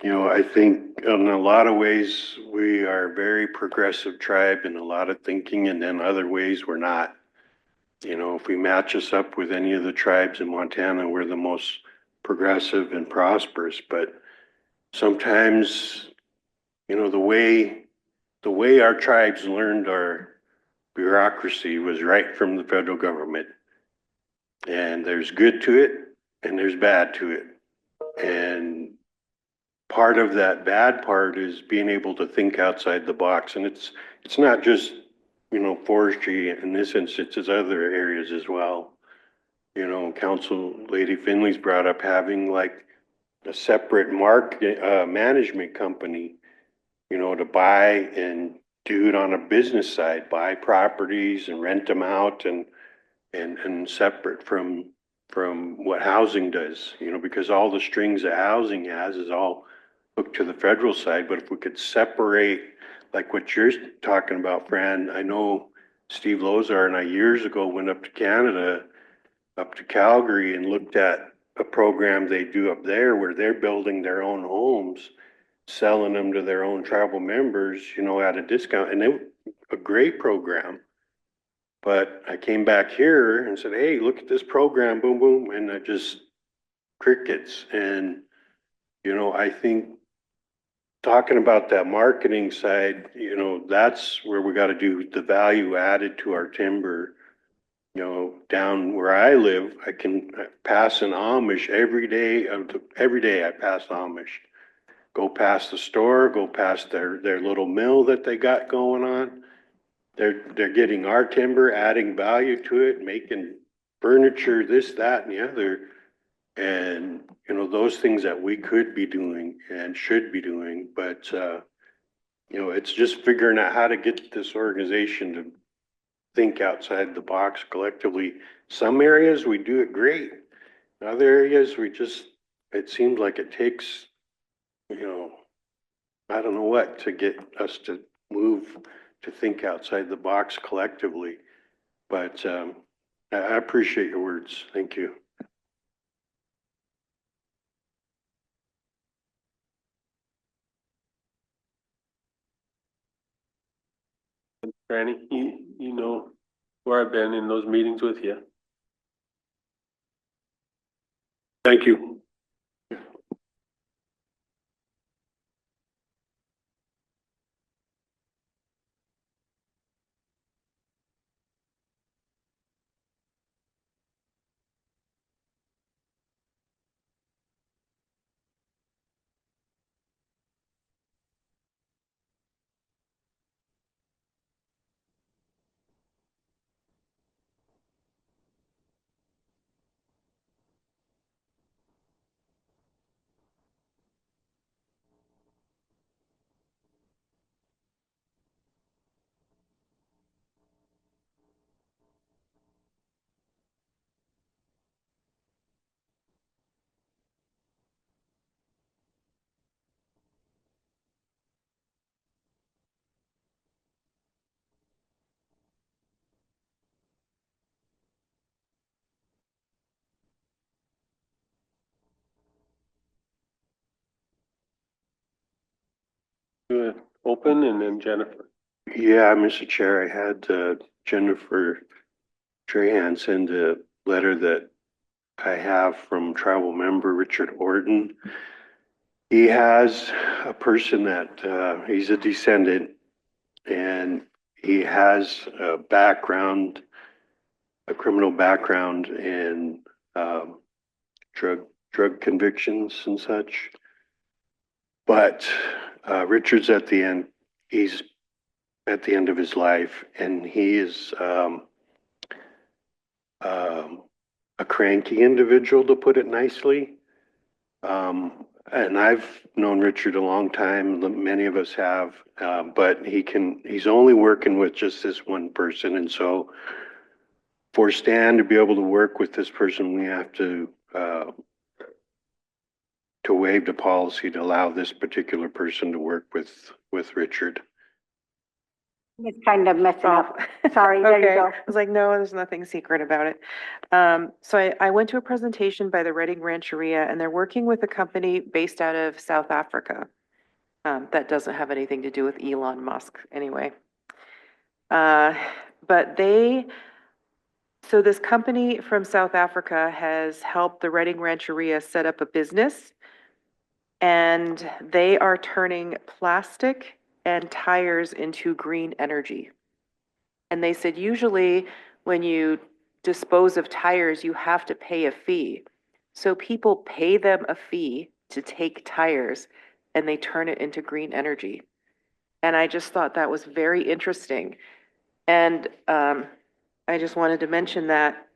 You know, I think in a lot of ways, we are a very progressive tribe in a lot of thinking, and then other ways we're not. You know, if we match us up with any of the tribes in Montana, we're the most progressive and prosperous, but sometimes, you know, the way our tribes learned our bureaucracy was right from the federal government. And there's good to it and there's bad to it. And part of that bad part is being able to think outside the box. And it's not just, you know, forestry in this instance, it's other areas as well. You know, Council Lady Finley's brought up having like a separate management company, you know, to buy and do it on a business side, buy properties and rent them out and separate from what housing does, you know, because all the strings that housing has is all hooked to the federal side. But if we could separate, like what you're talking about, Fran, I know Steve Lozar and I years ago went up to Canada, up to Calgary, and looked at a program they do up there where they're building their own homes, selling them to their own tribal members, you know, at a discount. And it a great program. But I came back here and said, hey, look at this program, boom, boom. And I just crickets. And, you know, I think talking about that marketing side, you know, that's where we got to do the value added to our timber. You know, down where I live, I can pass an Amish every day. Every day I pass Amish. Go past the store, go past their little mill that they got going on. They're getting our timber, adding value to it, making furniture, this, that, and the other. And, you know, those things that we could be doing and should be doing. But, you know, it's just figuring out how to get this organization to think outside the box collectively. Some areas we do it great. In other areas it seems like it takes, you know, I don't know what to get us to move to think outside the box collectively. But I appreciate your words. Thank you. Franny, you know where I've been in those meetings with you. Thank you. to open and then Jennifer. Yeah, Mr. Chair, I had Jennifer Trahan send a letter that I have from tribal member Richard Orton. He has a person that he's a descendant, and he has a background, a criminal background in drug convictions and such. But Richard's at the end. He's at the end of his life, and he is a cranky individual, to put it nicely. And I've known Richard a long time. Many of us have, but he's only working with just this one person. And so for Stan to be able to work with this person, we have to waive the policy to allow this particular person to work with Richard. It's kind of messing up. Sorry, there you Okay, go. I was like, no, there's nothing secret about it. So I went to a presentation by the Reading Rancheria, and they're working with a company based out of South Africa. That doesn't have anything to do with Elon Musk anyway. But so this company from South Africa has helped the Reading Rancheria set up a business, and they are turning plastic and tires into green energy. And they said usually when you dispose of tires, you have to pay a fee. So people pay them a fee to take tires and they turn it into green energy. And I just thought that was very interesting. And I just wanted to mention that,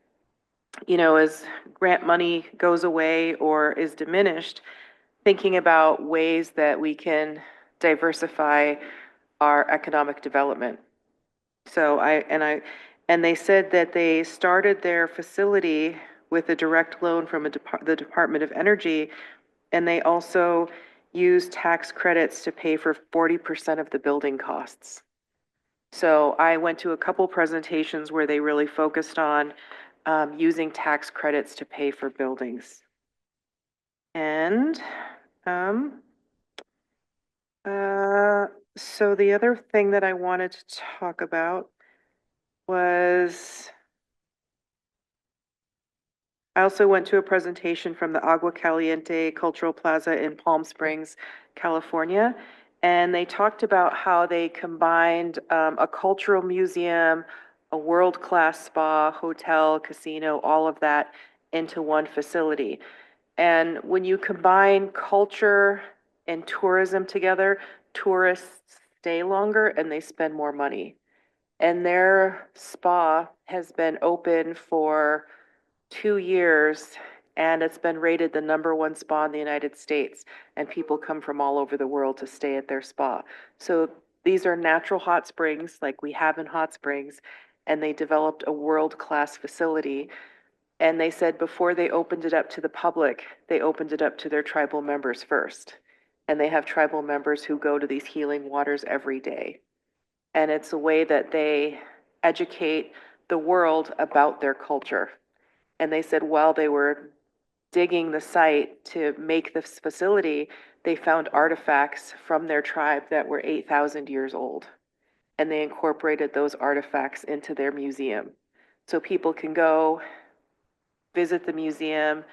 you know, as grant money goes away or is diminished, thinking about ways that we can diversify our economic development. So and they said that they started their facility with a direct loan from the Department of Energy, and they also use tax credits to pay for 40% of the building costs. So I went to a couple presentations where they really focused on using tax credits to pay for buildings. And so the other thing that I wanted to talk about was I also went to a presentation from the Agua Caliente Cultural Plaza in Palm Springs, California, and they talked about how they combined a cultural museum, a world-class spa, hotel, casino, all of that into one facility. And when you combine culture and tourism together, tourists stay longer and they spend more money. And their spa has been open for 2 years, and it's been rated the #1 spa in the United States. And people come from all over the world to stay at their spa. So these are natural hot springs like we have in Hot Springs, and they developed a world-class facility. And they said before they opened it up to the public, they opened it up to their tribal members first. And they have tribal members who go to these healing waters every day. And it's a way that they educate the world about their culture. And they said while they were digging the site to make this facility, they found artifacts from their tribe that were 8,000 years old. And they incorporated those artifacts into their museum. So people can go visit the museum,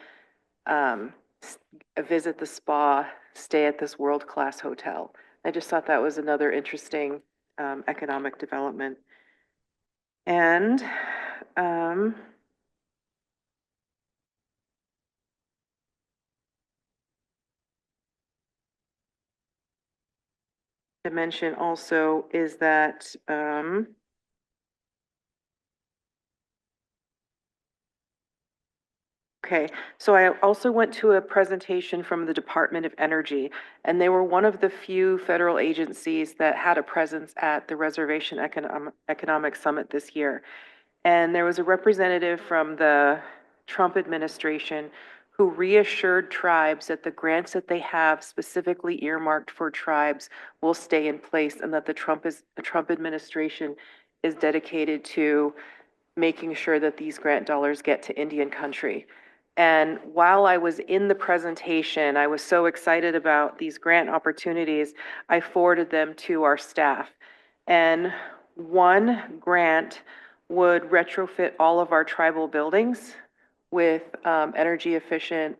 visit the spa, stay at this world-class hotel. I just thought that was another interesting economic development. And to mention also is that okay, so I also went to a presentation from the Department of Energy, and they were one of the few federal agencies that had a presence at the Reservation Economic Summit this year. And there was a representative from the Trump administration who reassured tribes that the grants that they have specifically earmarked for tribes will stay in place, and that the Trump administration is dedicated to making sure that these grant dollars get to Indian country. And while I was in the presentation, I was so excited about these grant opportunities, I forwarded them to our staff. And one grant would retrofit all of our tribal buildings with energy efficient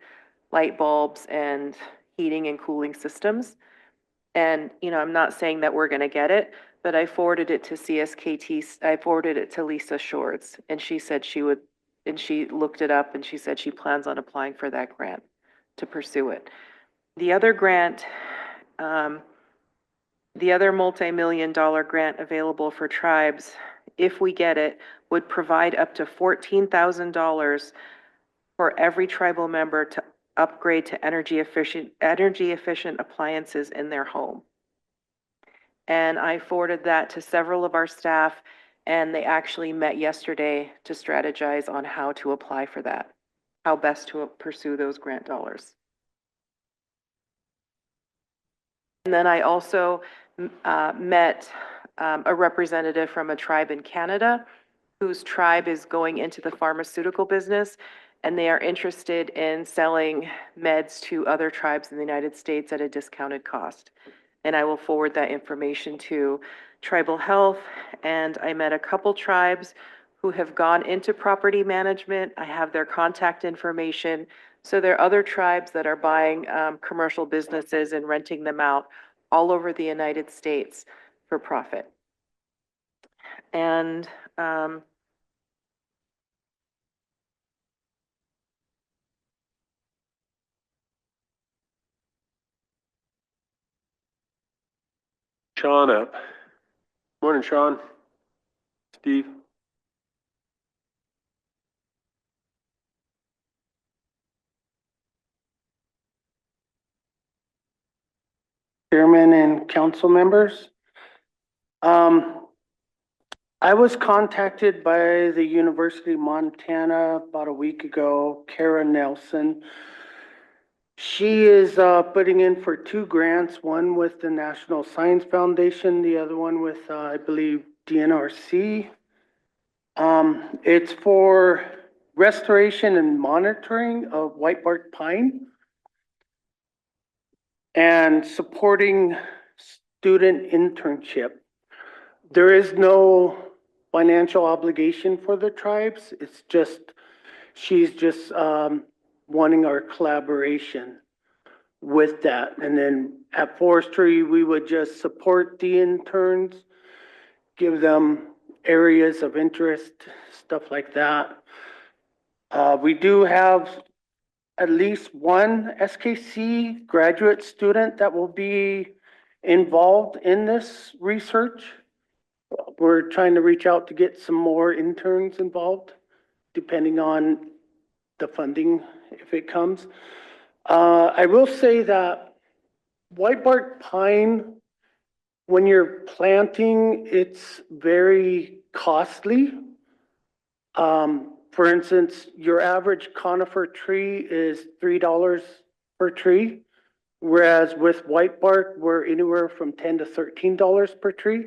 light bulbs and heating and cooling systems. And, you know, I'm not saying that we're gonna get it, but I forwarded it to CSKT, I forwarded it to Lisa Shorts, and she said she would, and she looked it up and she said she plans on applying for that grant to pursue it. The other grant, the other multi-million-dollar grant available for tribes, if we get it, would provide up to $14,000 for every tribal member to upgrade to energy efficient appliances in their home. And I forwarded that to several of our staff, and they actually met yesterday to strategize on how to apply for that, how best to pursue those grant dollars. And then I also met a representative from a tribe in Canada whose tribe is going into the pharmaceutical business, and they are interested in selling meds to other tribes in the United States at a discounted cost. And I will forward that information to Tribal Health. And I met a couple tribes who have gone into property management. I have their contact information. So there are other tribes that are buying commercial businesses and renting them out all over the United States for profit. And Sean up. Morning, Sean. Steve. Chairman and council members. I was contacted by the University of Montana about a week ago, Kara Nelson. She is putting in for 2 grants, one with the National Science Foundation, the other one with, I believe, DNRC. It's for restoration and monitoring of white bark pine and supporting student internship. There is no financial obligation for the tribes. It's just, she's just wanting our collaboration with that. And then at forestry, we would just support the interns, give them areas of interest, stuff like that. We do have at least one SKC graduate student that will be involved in this research. We're trying to reach out to get some more interns involved, depending on the funding, if it comes. I will say that white bark pine, when you're planting, it's very costly. For instance, your average conifer tree is $3 per tree, whereas with white bark, we're anywhere from $10 to $13 per tree.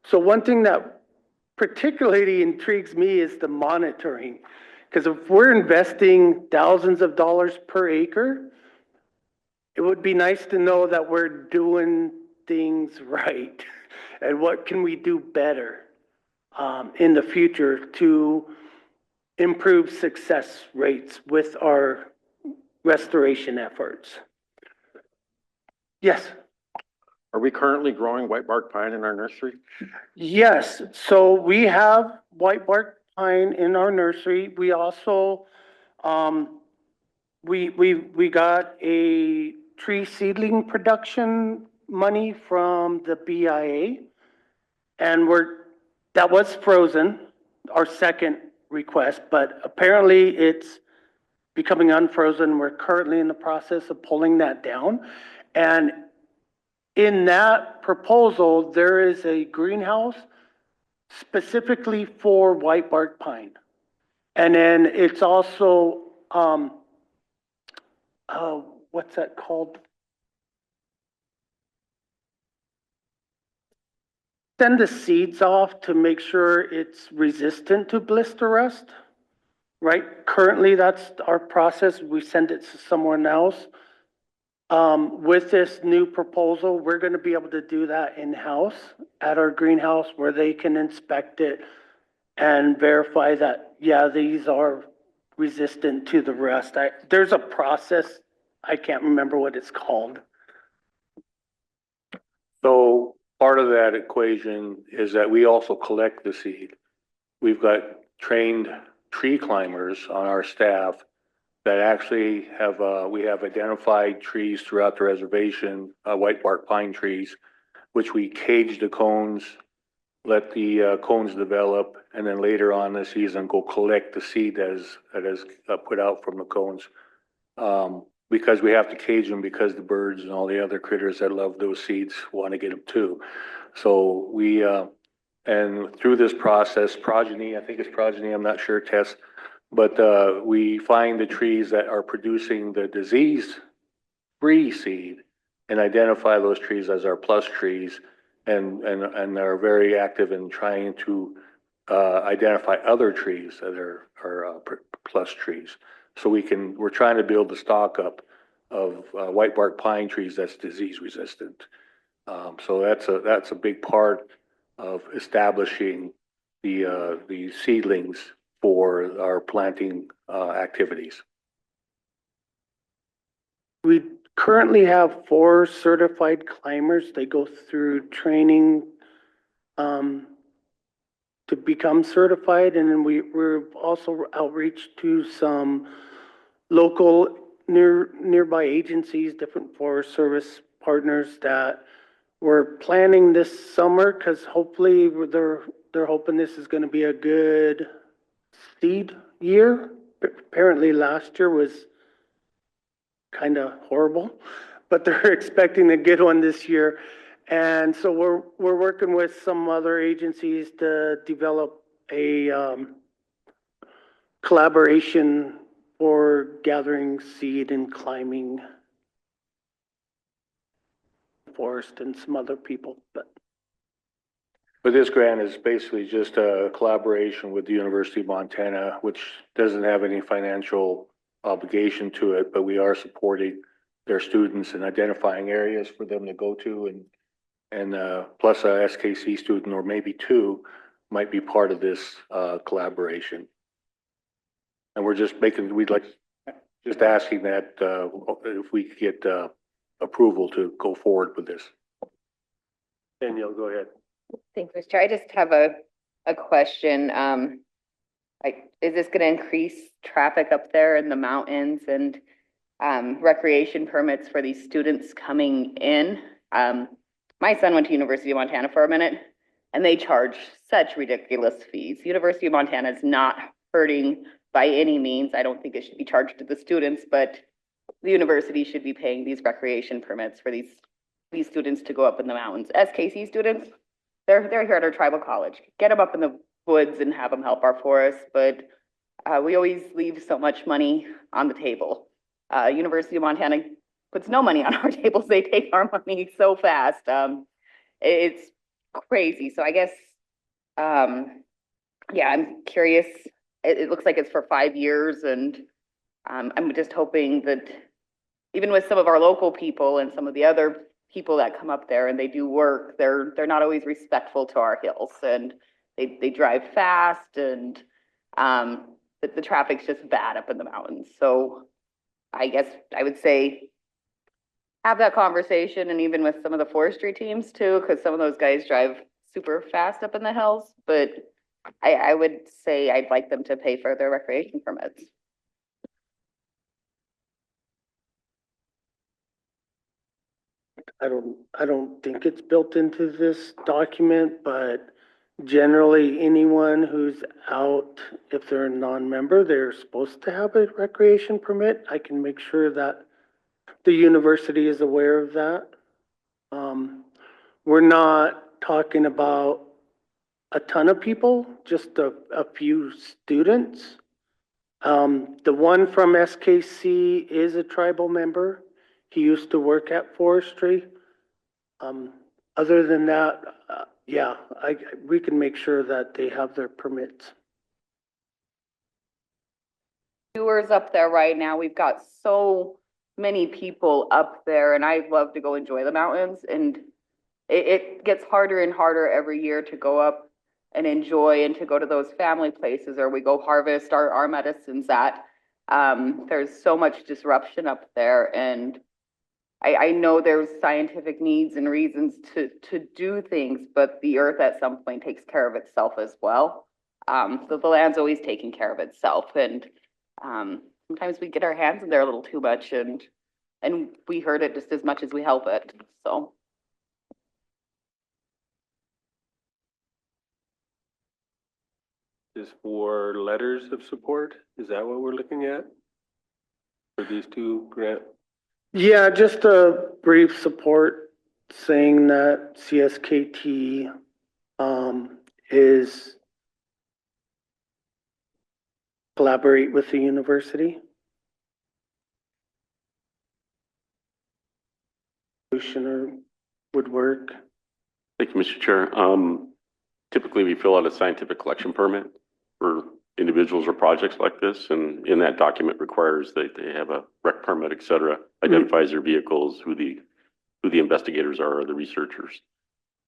So one thing that particularly intrigues me is the monitoring. Because if we're investing thousands of dollars per acre, it would be nice to know that we're doing things right. And what can we do better in the future to improve success rates with our restoration efforts? Yes. Are we currently growing white bark pine in our nursery? Yes, so we have white bark pine in our nursery. We also, we got a tree seedling production money from the BIA. And that was frozen, our second request, but apparently it's becoming unfrozen. We're currently in the process of pulling that down. And in that proposal, there is a greenhouse specifically for white bark pine. And then it's also, what's that called? Send the seeds off to make sure it's resistant to blister rust. right? Currently, that's our process. We send it to someone else. With this new proposal, we're gonna be able to do that in-house at our greenhouse where they can inspect it and verify that, yeah, these are resistant to the rest. There's a process, I can't remember what it's called. So part of that equation is that we also collect the seed. We've got trained tree climbers on our staff that actually have, we have identified trees throughout the reservation, white bark pine trees, which we cage the cones, let the cones develop, and then later on this season go collect the seed that is put out from the cones. Because we have to cage them because the birds and all the other critters that love those seeds want to get them too. So we, and through this process, progeny, I think it's progeny, I'm not sure, Tess, but we find the trees that are producing the disease-free seed and identify those trees as our plus trees and are very active in trying to identify other trees that are plus trees. So we're trying to build the stock up of white bark pine trees that's disease resistant. So that's a big part of establishing the seedlings for our planting activities. We currently have 4 certified climbers. They go through training to become certified, and then we're also outreach to some local nearby agencies, different Forest Service partners that we're planning this summer, because hopefully they're hoping this is going to be a good seed year. Apparently last year was kind of horrible, but they're expecting a good one this year. And so we're working with some other agencies to develop a collaboration for gathering seed and climbing forest and some other people, but this grant is basically just a collaboration with the University of Montana, which doesn't have any financial obligation to it, but we are supporting their students and identifying areas for them to go to, and plus a SKC student or maybe 2 might be part of this collaboration. And we're just just asking that if we could get approval to go forward with this. Danielle, go ahead. Thanks, Mr. Chair. I just have a question. Is this going to increase traffic up there in the mountains and recreation permits for these students coming in? My son went to University of Montana for a minute, and they charge such ridiculous fees. University of Montana is not hurting by any means. I don't think it should be charged to the students, but the university should be paying these recreation permits for these students to go up in the mountains. SKC students, they're here at our tribal college. Get them up in the woods and have them help our forests, but we always leave so much money on the table. University of Montana puts no money on our tables. They take our money so fast. It's crazy. So I guess, yeah, I'm curious. It looks like it's for 5 years, and I'm just hoping that even with some of our local people and some of the other people that come up there and they do work, they're not always respectful to our hills, and they drive fast, and the traffic's just bad up in the mountains. So I guess I would say have that conversation, and even with some of the forestry teams too, because some of those guys drive super fast up in the hills. But I would say I'd like them to pay for their recreation permits. I don't think it's built into this document, but generally anyone who's out, if they're a non-member, they're supposed to have a recreation permit. I can make sure that the university is aware of that. We're not talking about a ton of people, just a few students. The one from SKC is a tribal member. He used to work at forestry. Other than that, yeah, we can make sure that they have their permits. tours up there right now. We've got so many people up there and I love to go enjoy the mountains and it gets harder and harder every year to go up and enjoy and to go to those family places or we go harvest our medicines at. There's so much disruption up there and I know there's scientific needs and reasons to do things, but the earth at some point takes care of itself as well. So the land's always taking care of itself and sometimes we get our hands in there a little too much and we hurt it just as much as we help it. So Is for letters of support? Is that what we're looking at? For these two grant? Yeah, just a brief support saying that CSKT is collaborate with the university. Solution would work. Thank you, Mr. Chair. Typically, we fill out a scientific collection permit for individuals or projects like this, and in that document requires that they have a rec permit, et cetera, identifies their vehicles, who the investigators are, or the researchers.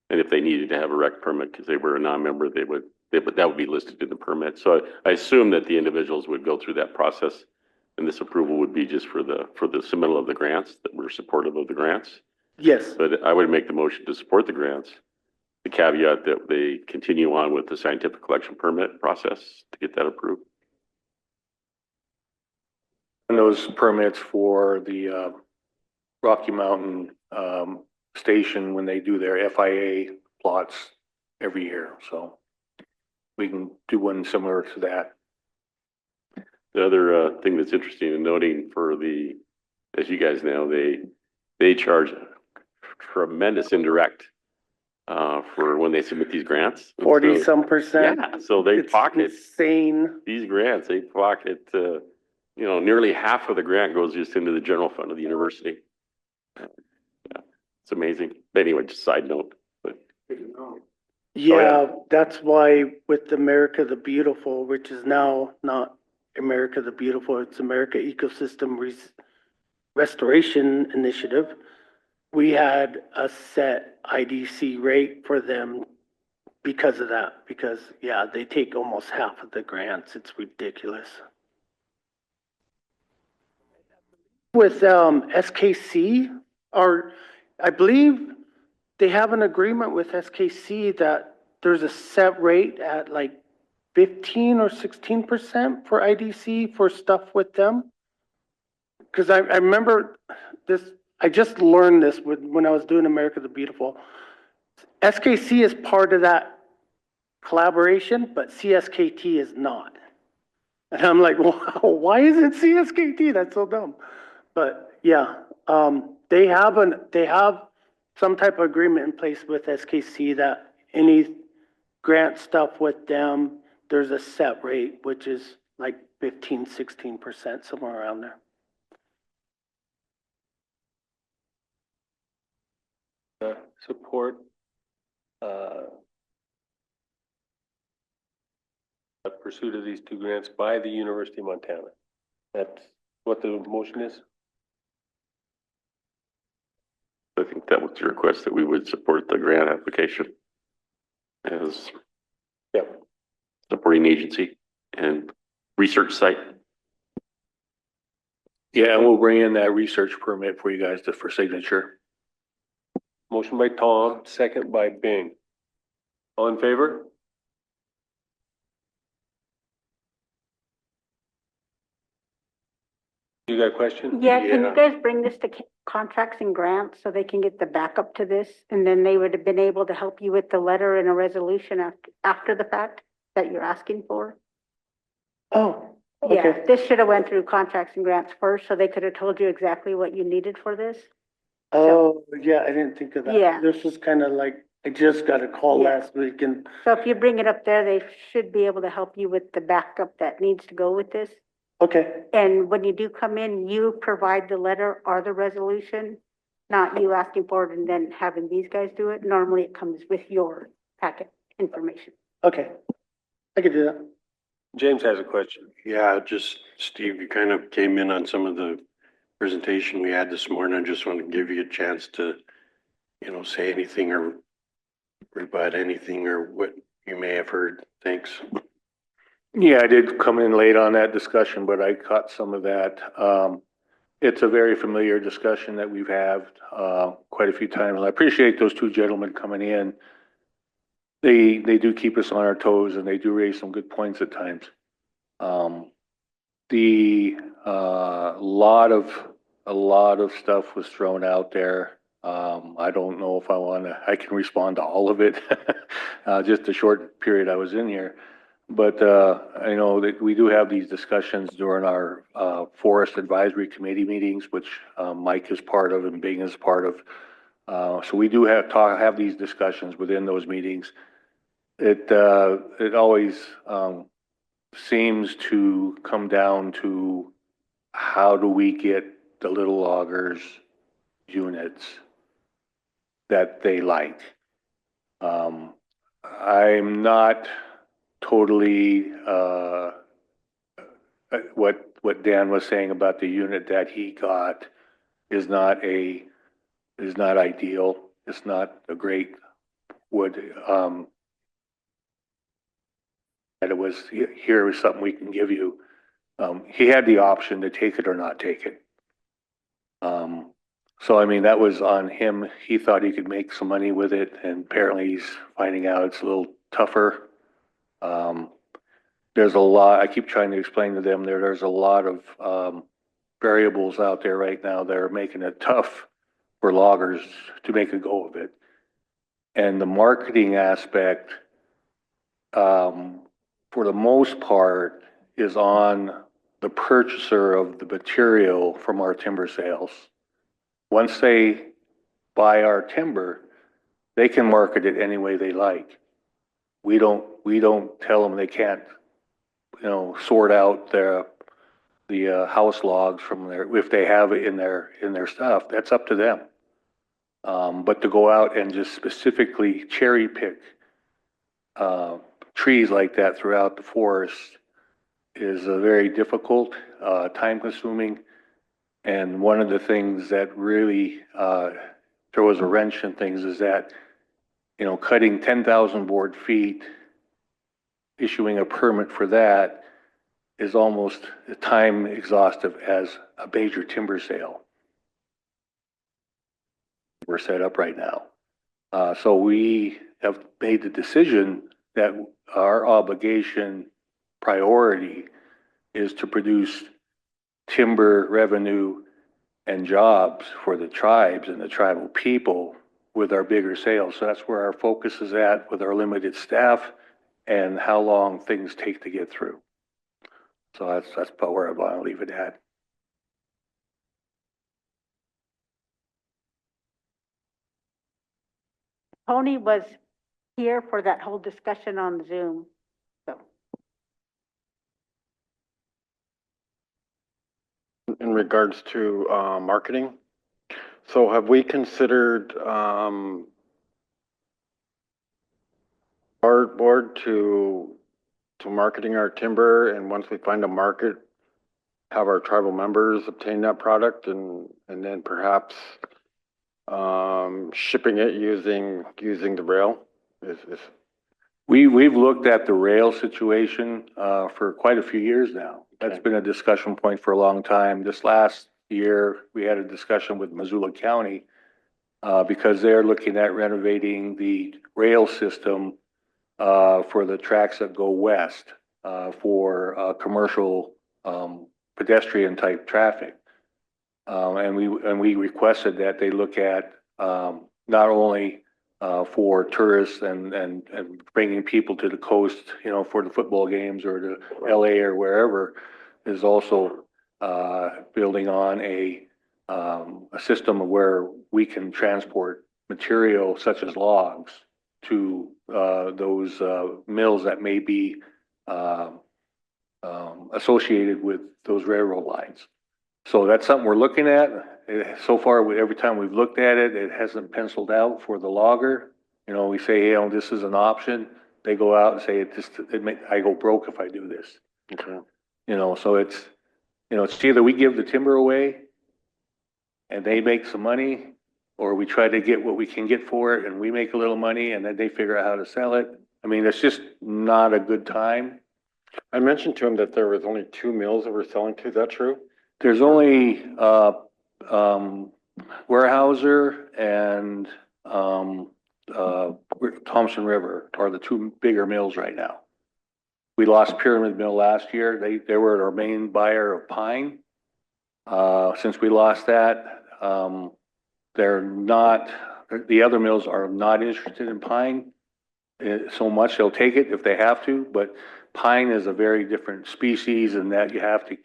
And if they needed to have a rec permit because they were a non-member, that would be listed in the permit. So I assume that the individuals would go through that process, and this approval would be just for the submittal of the grants, that we're supportive of the grants. Yes. But I would make the motion to support the grants. The caveat that they continue on with the scientific collection permit process to get that approved. And those permits for the Rocky Mountain Station when they do their FIA plots every year. So we can do one similar to that. The other thing that's interesting and noting for as you guys know, they charge a tremendous indirect for when they submit these grants. 40-some%. Yeah, so they It's pocket insane. these grants. They pocket, nearly half of the grant goes just into the general fund of the university. Yeah, it's amazing. But anyway, just side note. But Yeah, that's why with America the Beautiful, which is now not America the Beautiful, it's America Ecosystem Restoration Initiative, we had a set IDC rate for them because of that. Because, yeah, they take almost half of the grants. It's ridiculous. With SKC, I believe they have an agreement with SKC that there's a set rate at like 15 or 16% for IDC for stuff with them. Because I remember this, I just learned this when I was doing America the Beautiful. SKC is part of that collaboration, but CSKT is not. And I'm like, wow, why isn't CSKT? That's so dumb. But yeah, they have some type of agreement in place with SKC that any grant stuff with them, there's a set rate, which is like 15, 16%, somewhere around there. Support pursuit of these two grants by the University of Montana. That's what the motion is? I think that was the request, that we would support the grant application as supporting agency and research site. Yeah, and we'll bring in that research permit for you guys for signature. Motion by Tom, second by Bing. All in favor? You got a question? Yeah, can you guys bring this to contracts and grants so they can get the backup to this? And then they would have been able to help you with the letter and a resolution after the fact that you're asking for? Oh, Yeah, okay. this should have went through contracts and grants first, so they could have told you exactly what you needed for this. Oh, yeah, I didn't think of that. Yeah. This was kind of like, I just got a call Yeah. last week and, So if you bring it up there, they should be able to help you with the backup that needs to go with this. okay, And when you do come in, you provide the letter or the resolution, not you asking for it and then having these guys do it. Normally it comes with your packet information. okay. I could do that. James has a question. Yeah, just, Steve, you kind of came in on some of the presentation we had this morning. I just want to give you a chance to, say anything or rebut anything or what you may have heard. Thanks. Yeah, I did come in late on that discussion, but I caught some of that. It's a very familiar discussion that we've had quite a few times. I appreciate those two gentlemen coming in. They do keep us on our toes and they do raise some good points at times. A lot of stuff was thrown out there. I don't know if I can respond to all of it. Just a short period I was in here. But I know that we do have these discussions during our Forest Advisory Committee meetings, which Mike is part of and Bing is part of. So we do have these discussions within those meetings. It always seems to come down to how do we get the little loggers units that they like. I'm not totally what Dan was saying about the unit that he got is not ideal. It's not a great wood. That it was here was something we can give you. He had the option to take it or not take it. So I mean that was on him. He thought he could make some money with it, and apparently he's finding out it's a little tougher. There's a lot, I keep trying to explain to them there's a lot of variables out there right now that are making it tough for loggers to make a go of it. And the marketing aspect, for the most part, is on the purchaser of the material from our timber sales. Once they buy our timber, they can market it any way they like. We don't tell them they can't, sort out the house logs from if they have it in their stuff. That's up to them. But to go out and just specifically cherry pick trees like that throughout the forest is very difficult, time consuming. And one of the things that really throws a wrench in things is that, cutting 10,000 board feet, issuing a permit for that is almost time exhaustive as a major timber sale. We're set up right now. So we have made the decision that our obligation priority is to produce timber revenue and jobs for the tribes and the tribal people with our bigger sales. So that's where our focus is at with our limited staff and how long things take to get through. So that's about where I want to leave it at. Tony was here for that whole discussion on Zoom, so. In regards to marketing, so have we considered our board to marketing our timber, and once we find a market, have our tribal members obtain that product and then perhaps shipping it using the rail? We've looked at the rail situation for quite a few years now. That's been a discussion point for a long time. This last year, we had a discussion with Missoula County because they're looking at renovating the rail system for the tracks that go west for commercial pedestrian type traffic. And we requested that they look at not only for tourists and bringing people to the coast, for the football games or to LA or wherever, is also building on a system where we can transport material such as logs to those mills that may be associated with those railroad lines. So that's something we're looking at. So far, every time we've looked at it, it hasn't penciled out for the logger. We say, this is an option. They go out and say, I go broke if I do this. Okay. So it's, it's either we give the timber away and they make some money, or we try to get what we can get for it and we make a little money and then they figure out how to sell it. I mean, it's just not a good time. I mentioned to him that there was only 2 mills that we're selling to. Is that true? There's only, Weyerhaeuser and, Thompson River are the two bigger mills right now. We lost Pyramid Mill last year. They were our main buyer of pine. Since we lost that, they're not, the other mills are not interested in pine so much. They'll take it if they have to, but pine is a very different species in that you have to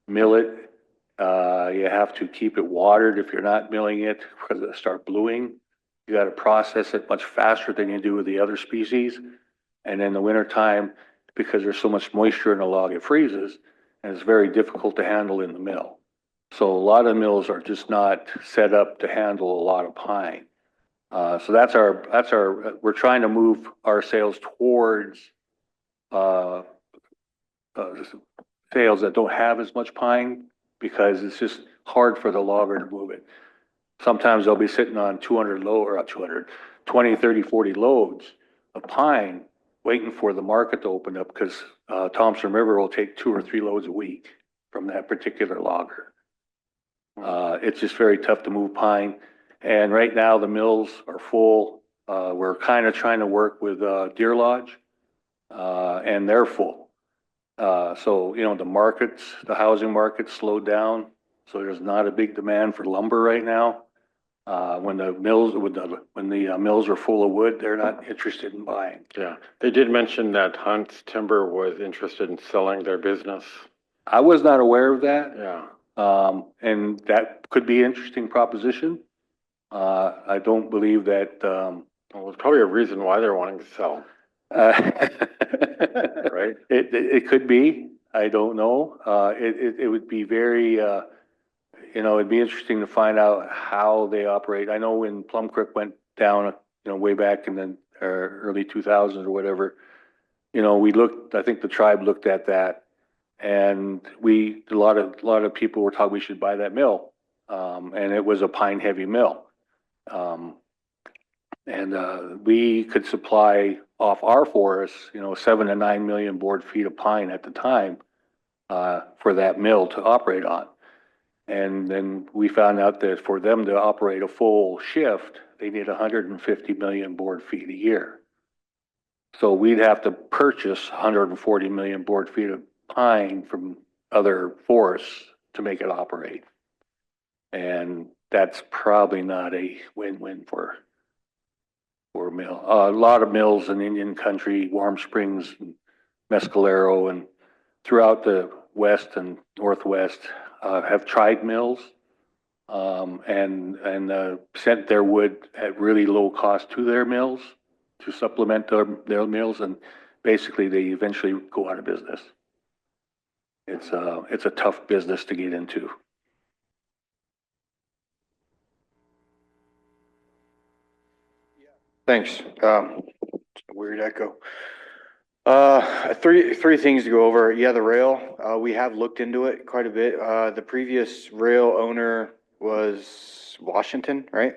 mill it. You have to keep it watered if you're not milling it because it'll start bluing. You got to process it much faster than you do with the other species. And in the wintertime, because there's so much moisture in the log, it freezes and it's very difficult to handle in the mill. So a lot of mills are just not set up to handle a lot of pine. So we're trying to move our sales towards, sales that don't have as much pine because it's just hard for the logger to move it. Sometimes they'll be sitting on 200 load or 200, 20, 30, 40 loads of pine waiting for the market to open up because Thompson River will take 2 or 3 loads a week from that particular logger. It's just very tough to move pine. And right now the mills are full. We're kind of trying to work with Deer Lodge and they're full. So, the housing market slowed down. So there's not a big demand for lumber right now. When the mills are full of wood, they're not interested in buying. Yeah. They did mention that Hunt's Timber was interested in selling their business. I was not aware of that. Yeah. And that could be an interesting proposition. I don't believe that, Well, there's probably a reason why they're wanting to sell. right? It could be. I don't know. It would be very, it'd be interesting to find out how they operate. I know when Plum Creek went down, way back in the early 2000s or whatever, I think the tribe looked at that and a lot of people were talking we should buy that mill. And it was a pine heavy mill. And we could supply off our forests, 7 to 9 million board feet of pine at the time for that mill to operate on. And then we found out that for them to operate a full shift, they need 150 million board feet a year. So we'd have to purchase 140 million board feet of pine from other forests to make it operate. And that's probably not a win-win for a mill. A lot of mills in Indian country, Warm Springs, and Mescalero, and throughout the West and Northwest have tried mills and sent their wood at really low cost to their mills to supplement their mills, and basically they eventually go out of business. It's a tough business to get into. Thanks. Weird echo. Three things to go over. Yeah, the rail, we have looked into it quite a bit. The previous rail owner was Washington, right?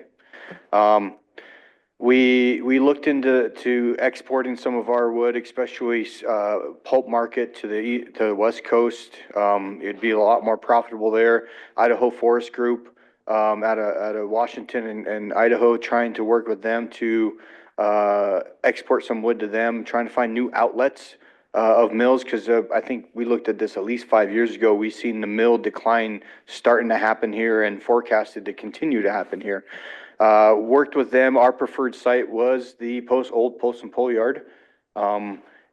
We looked into exporting some of our wood, especially pulp market to the West Coast. It'd be a lot more profitable there. Idaho Forest Group out of Washington and Idaho, trying to work with them to export some wood to them, trying to find new outlets of mills, because I think we looked at this at least 5 years ago. We've seen the mill decline starting to happen here and forecasted to continue to happen here. Worked with them. Our preferred site was the old Post and Pole Yard.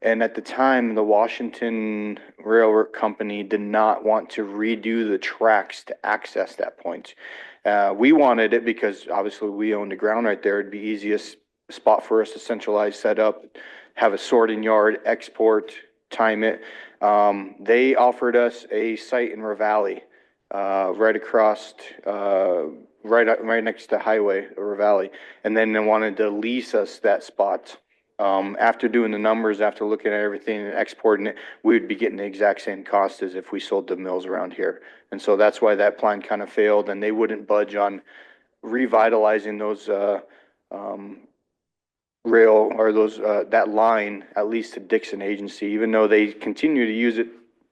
And at the time, the Washington Railroad Company did not want to redo the tracks to access that point. We wanted it because obviously we owned the ground right there. It'd be easiest spot for us to centralize, set up, have a sorting yard, export, time it. They offered us a site in Ravalli, right across, right next to highway, Ravalli. And then they wanted to lease us that spot. After doing the numbers, after looking at everything and exporting it, we would be getting the exact same cost as if we sold the mills around here. And so that's why that plan kind of failed, and they wouldn't budge on revitalizing those, rail or those, that line, at least to Dixon Agency, even though they continue to use it,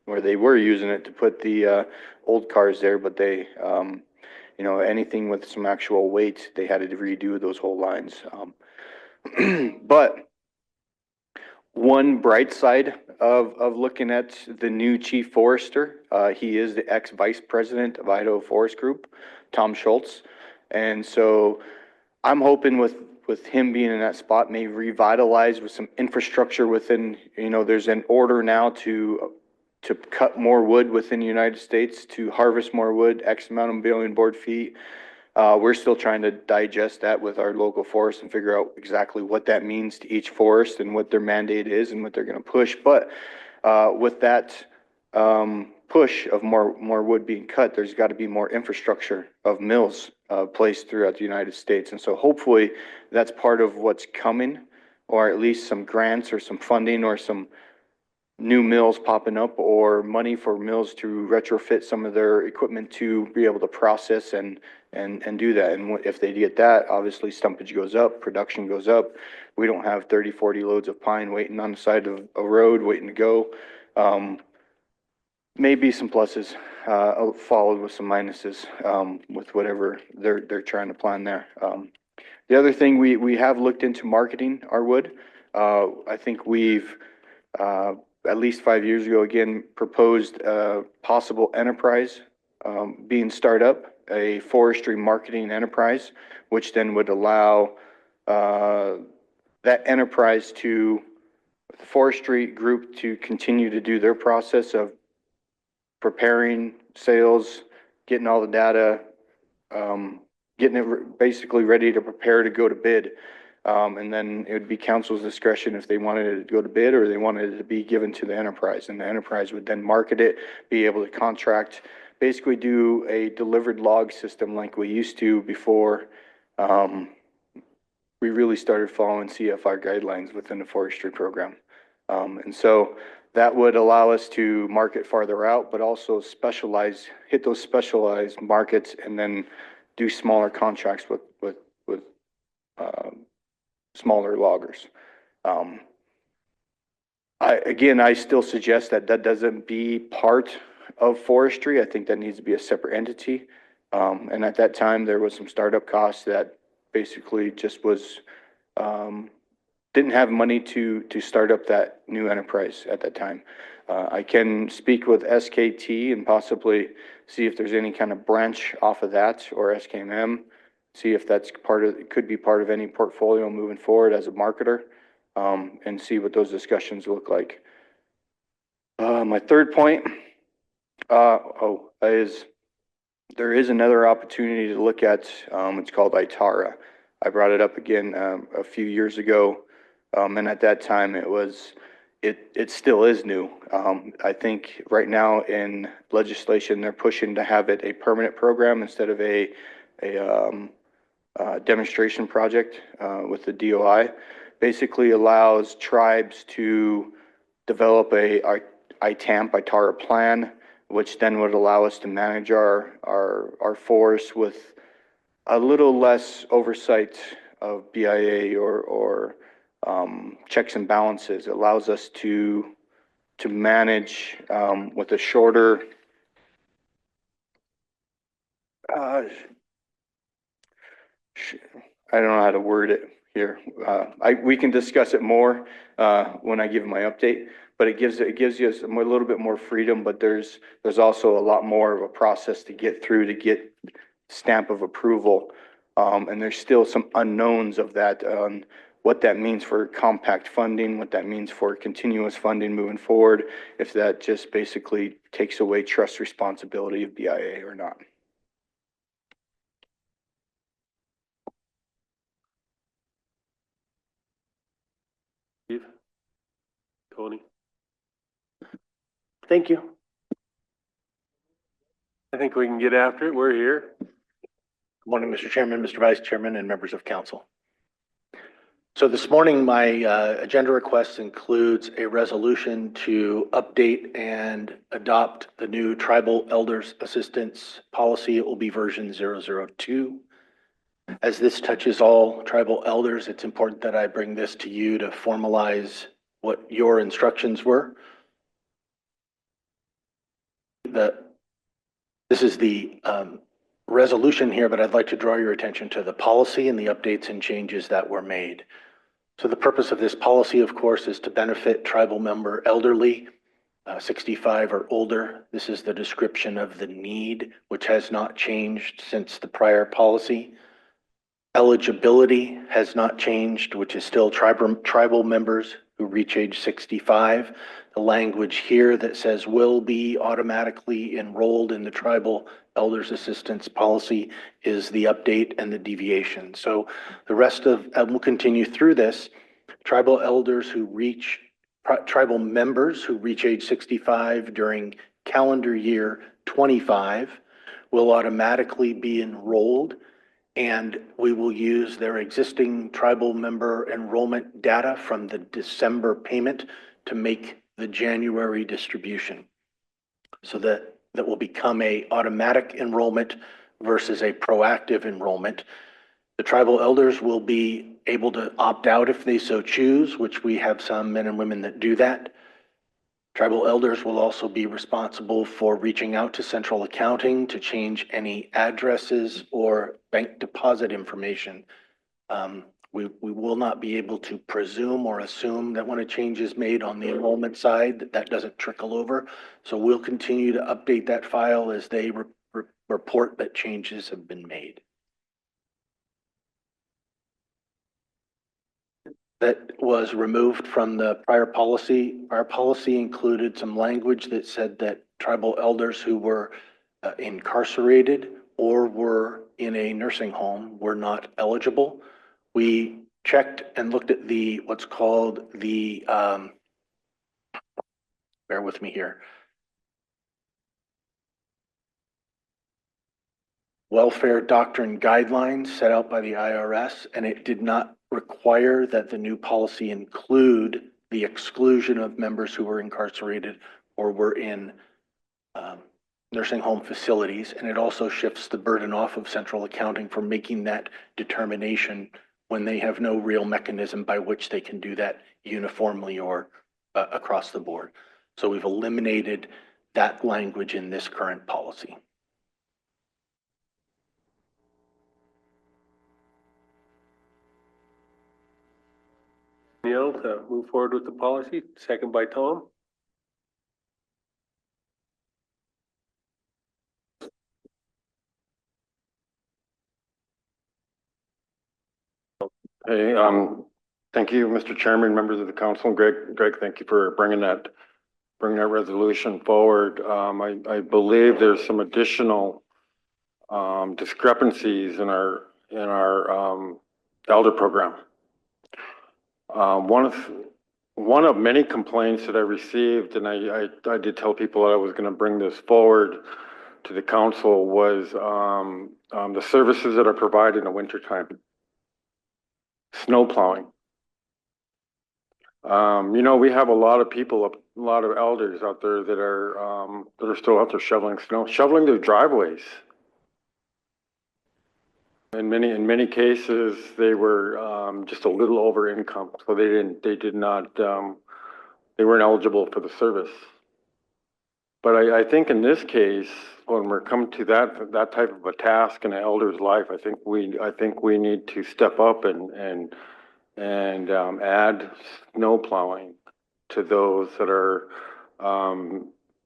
or they were using it to put the, old cars there, but they, you know, anything with some actual weight, they had to redo those whole lines. But one bright side of looking at the new chief forester, he is the ex-vice president of Idaho Forest Group, Tom Schultz. And so I'm hoping with him being in that spot, may revitalize with some infrastructure within, you know, there's an order now to cut more wood within the United States, to harvest more wood, X amount of billion board feet. We're still trying to digest that with our local forests and figure out exactly what that means to each forest and what their mandate is and what they're gonna push. But, with that, push of more wood being cut, there's gotta be more infrastructure of mills, placed throughout the United States. And so hopefully that's part of what's coming, or at least some grants or some funding or some new mills popping up, or money for mills to retrofit some of their equipment to be able to process and do that. And if they get that, obviously stumpage goes up, production goes up. We don't have 30, 40 loads of pine waiting on the side of a road, waiting to go. Maybe some pluses, followed with some minuses, with whatever they're trying to plan there. The other thing, we have looked into marketing our wood. I think we've, at least 5 years ago, again, proposed a possible enterprise, being start up, a forestry marketing enterprise, which then would allow, that enterprise to, the forestry group to continue to do their process of preparing sales, getting all the data, getting it basically ready to prepare to go to bid. And then it would be council's discretion if they wanted it to go to bid or they wanted it to be given to the enterprise. And the enterprise would then market it, be able to contract, basically do a delivered log system like we used to before we really started following CFR guidelines within the forestry program. And so that would allow us to market farther out, but also specialize, hit those specialized markets and then do smaller contracts with smaller loggers. I still suggest that doesn't be part of forestry. I think that needs to be a separate entity. And at that time, there was some startup costs that basically just was, didn't have money to start up that new enterprise at that time. I can speak with SKT and possibly see if there's any kind of branch off of that, or SKM, see if that's part of, it could be part of any portfolio moving forward as a marketer, and see what those discussions look like. My third point, is there is another opportunity to look at, it's called ITARA. I brought it up again, a few years ago. And at that time it still is new. I think right now in legislation, they're pushing to have it a permanent program instead of a demonstration project, with the DOI. Basically allows tribes to develop a ITARA plan, which then would allow us to manage our forests with a little less oversight of BIA or checks and balances. It allows us to manage with a shorter I don't know how to word it here. We can discuss it more when I give my update, but it gives you a little bit more freedom, but there's also a lot more of a process to get through to get stamp of approval. And there's still some unknowns of that, what that means for compact funding, what that means for continuous funding moving forward, if that just basically takes away trust responsibility of BIA or not. Steve? Tony? Thank you. I think we can get after it. We're here. Good morning, Mr. Chairman, Mr. Vice Chairman, and members of council. So this morning, my agenda request includes a resolution to update and adopt the new Tribal Elders Assistance Policy. It will be version 002. As this touches all tribal elders, it's important that I bring this to you to formalize what your instructions were. This is the resolution here, but I'd like to draw your attention to the policy and the updates and changes that were made. So the purpose of this policy, of course, is to benefit tribal member elderly, 65 or older. This is the description of the need, which has not changed since the prior policy. Eligibility has not changed, which is still tribal members who reach age 65. The language here that says will be automatically enrolled in the Tribal Elders Assistance Policy is the update and the deviation. So the rest of, we'll continue through this. Tribal members who reach age 65 during calendar year 25 will automatically be enrolled, and we will use their existing tribal member enrollment data from the December payment to make the January distribution. So that will become a automatic enrollment versus a proactive enrollment. The tribal elders will be able to opt out if they so choose, which we have some men and women that do that. Tribal elders will also be responsible for reaching out to central accounting to change any addresses or bank deposit information. We will not be able to presume or assume that when a change is made on the enrollment side, that doesn't trickle over. So we'll continue to update that file as they report that changes have been made. That was removed from the prior policy. Our policy included some language that said that tribal elders who were incarcerated or were in a nursing home were not eligible. We checked and looked at what's called the, bear with me here, welfare doctrine guidelines set out by the IRS, and it did not require that the new policy include the exclusion of members who were incarcerated or were in nursing home facilities. And it also shifts the burden off of central accounting for making that determination when they have no real mechanism by which they can do that uniformly or across the board. So we've eliminated that language in this current policy. Neil, to move forward with the policy, second by Tom. Hey, thank you, Mr. Chairman, members of the council. Greg, thank you for bringing that resolution forward. I believe there's some additional discrepancies in our elder program. One of many complaints that I received, and I did tell people that I was going to bring this forward to the council, was the services that are provided in the wintertime. Snow plowing. You know, we have a lot of people, a lot of elders out there that are still out there shoveling snow, shoveling their driveways. In many cases, they were just a little over income, so they weren't eligible for the service. But I think in this case, when we're coming to that type of a task in an elder's life, I think we need to step up and add snow plowing to those that are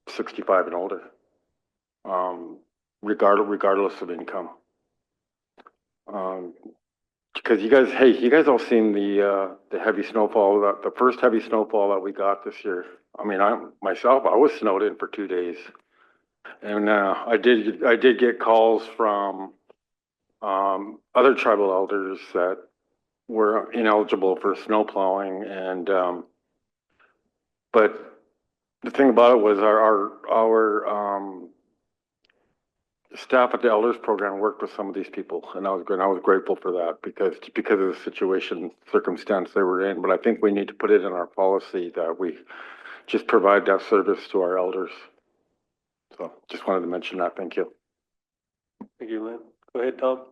65 and older, regardless of income. Because you guys all seen the heavy snowfall, the first heavy snowfall that we got this year. I mean, I was snowed in for 2 days, and I did get calls from other tribal elders that were ineligible for snow plowing, and but the thing about it was our staff at the elders program worked with some of these people, and I was good. I was grateful for that because of the situation, circumstance they were in. But I think we need to put it in our policy that we just provide that service to our elders. So just wanted to mention that. Thank you. Thank you, Lynn. Go ahead, Tom.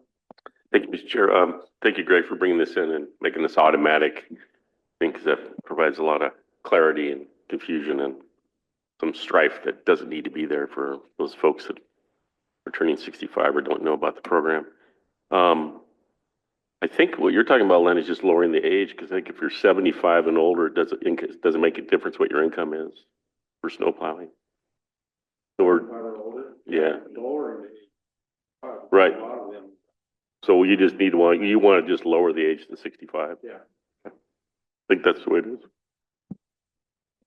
Thank you, Mr. Chair. Thank you, Greg, for bringing this in and making this automatic. I think that provides a lot of clarity and confusion and some strife that doesn't need to be there for those folks that are turning 65 or don't know about the program. I think what you're talking about, Len, is just lowering the age, because I think if you're 75 and older, it doesn't make a difference what your income is for snow plowing. So yeah. Right. So you just need one, you want to just lower the age to 65? Yeah. I think that's the way it is.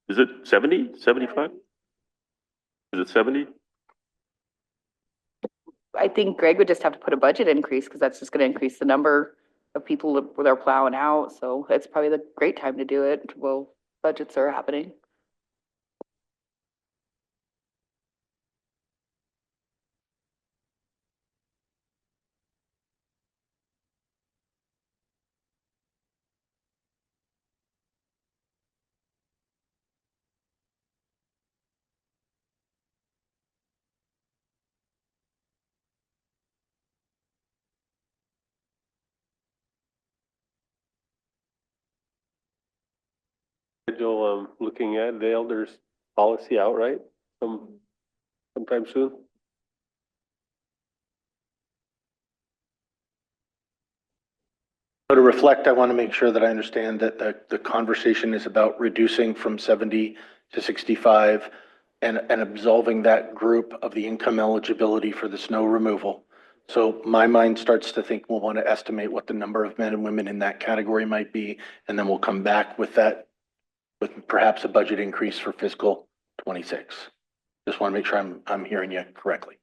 Is it 70, 75? Is it 70? I think Greg would just have to put a budget increase because that's just going to increase the number of people that are plowing out. So it's probably the great time to do it. Well, budgets are happening. Joel, looking at the elders policy outright sometime soon. So to reflect, I want to make sure that I understand that the conversation is about reducing from 70 to 65 and absolving that group of the income eligibility for the snow removal. So my mind starts to think we'll want to estimate what the number of men and women in that category might be, and then we'll come back with that, with perhaps a budget increase for fiscal 26. Just want to make sure I'm hearing you correctly.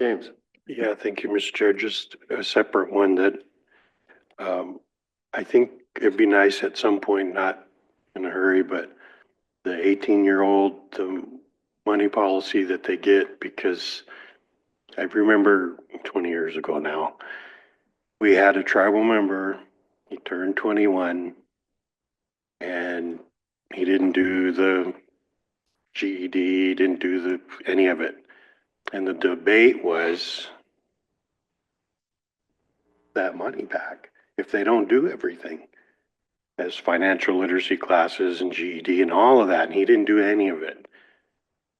James. Yeah, thank you, Mr. Chair. Just a separate one that I think it'd be nice at some point, not in a hurry, but the 18-year-old, the money policy that they get, because I remember 20 years ago now, we had a tribal member, he turned 21, and he didn't do the GED, he didn't do any of it. And the debate was that money back if they don't do everything, as financial literacy classes and GED and all of that, and he didn't do any of it.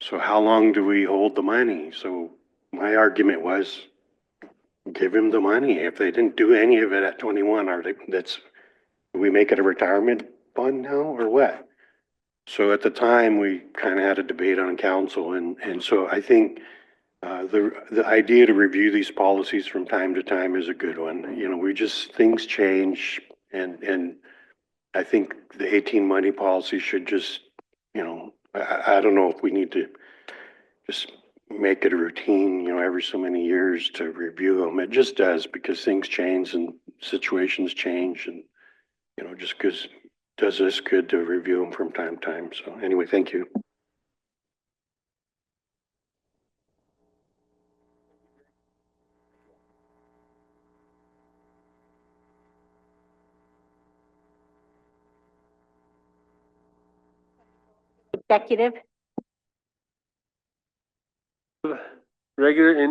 So how long do we hold the money? So my argument was, give him the money. If they didn't do any of it at 21, do we make it a retirement fund now or what? So at the time, we kind of had a debate on council, and so I think the idea to review these policies from time to time is a good one. You know, things change, and I think the 18 money policy should just, you know, I don't know if we need to just make it a routine, you know, every so many years to review them. It just does, because things change and situations change, and, you know, just because does us good to review them from time to time. So anyway, thank you. Executive. Regular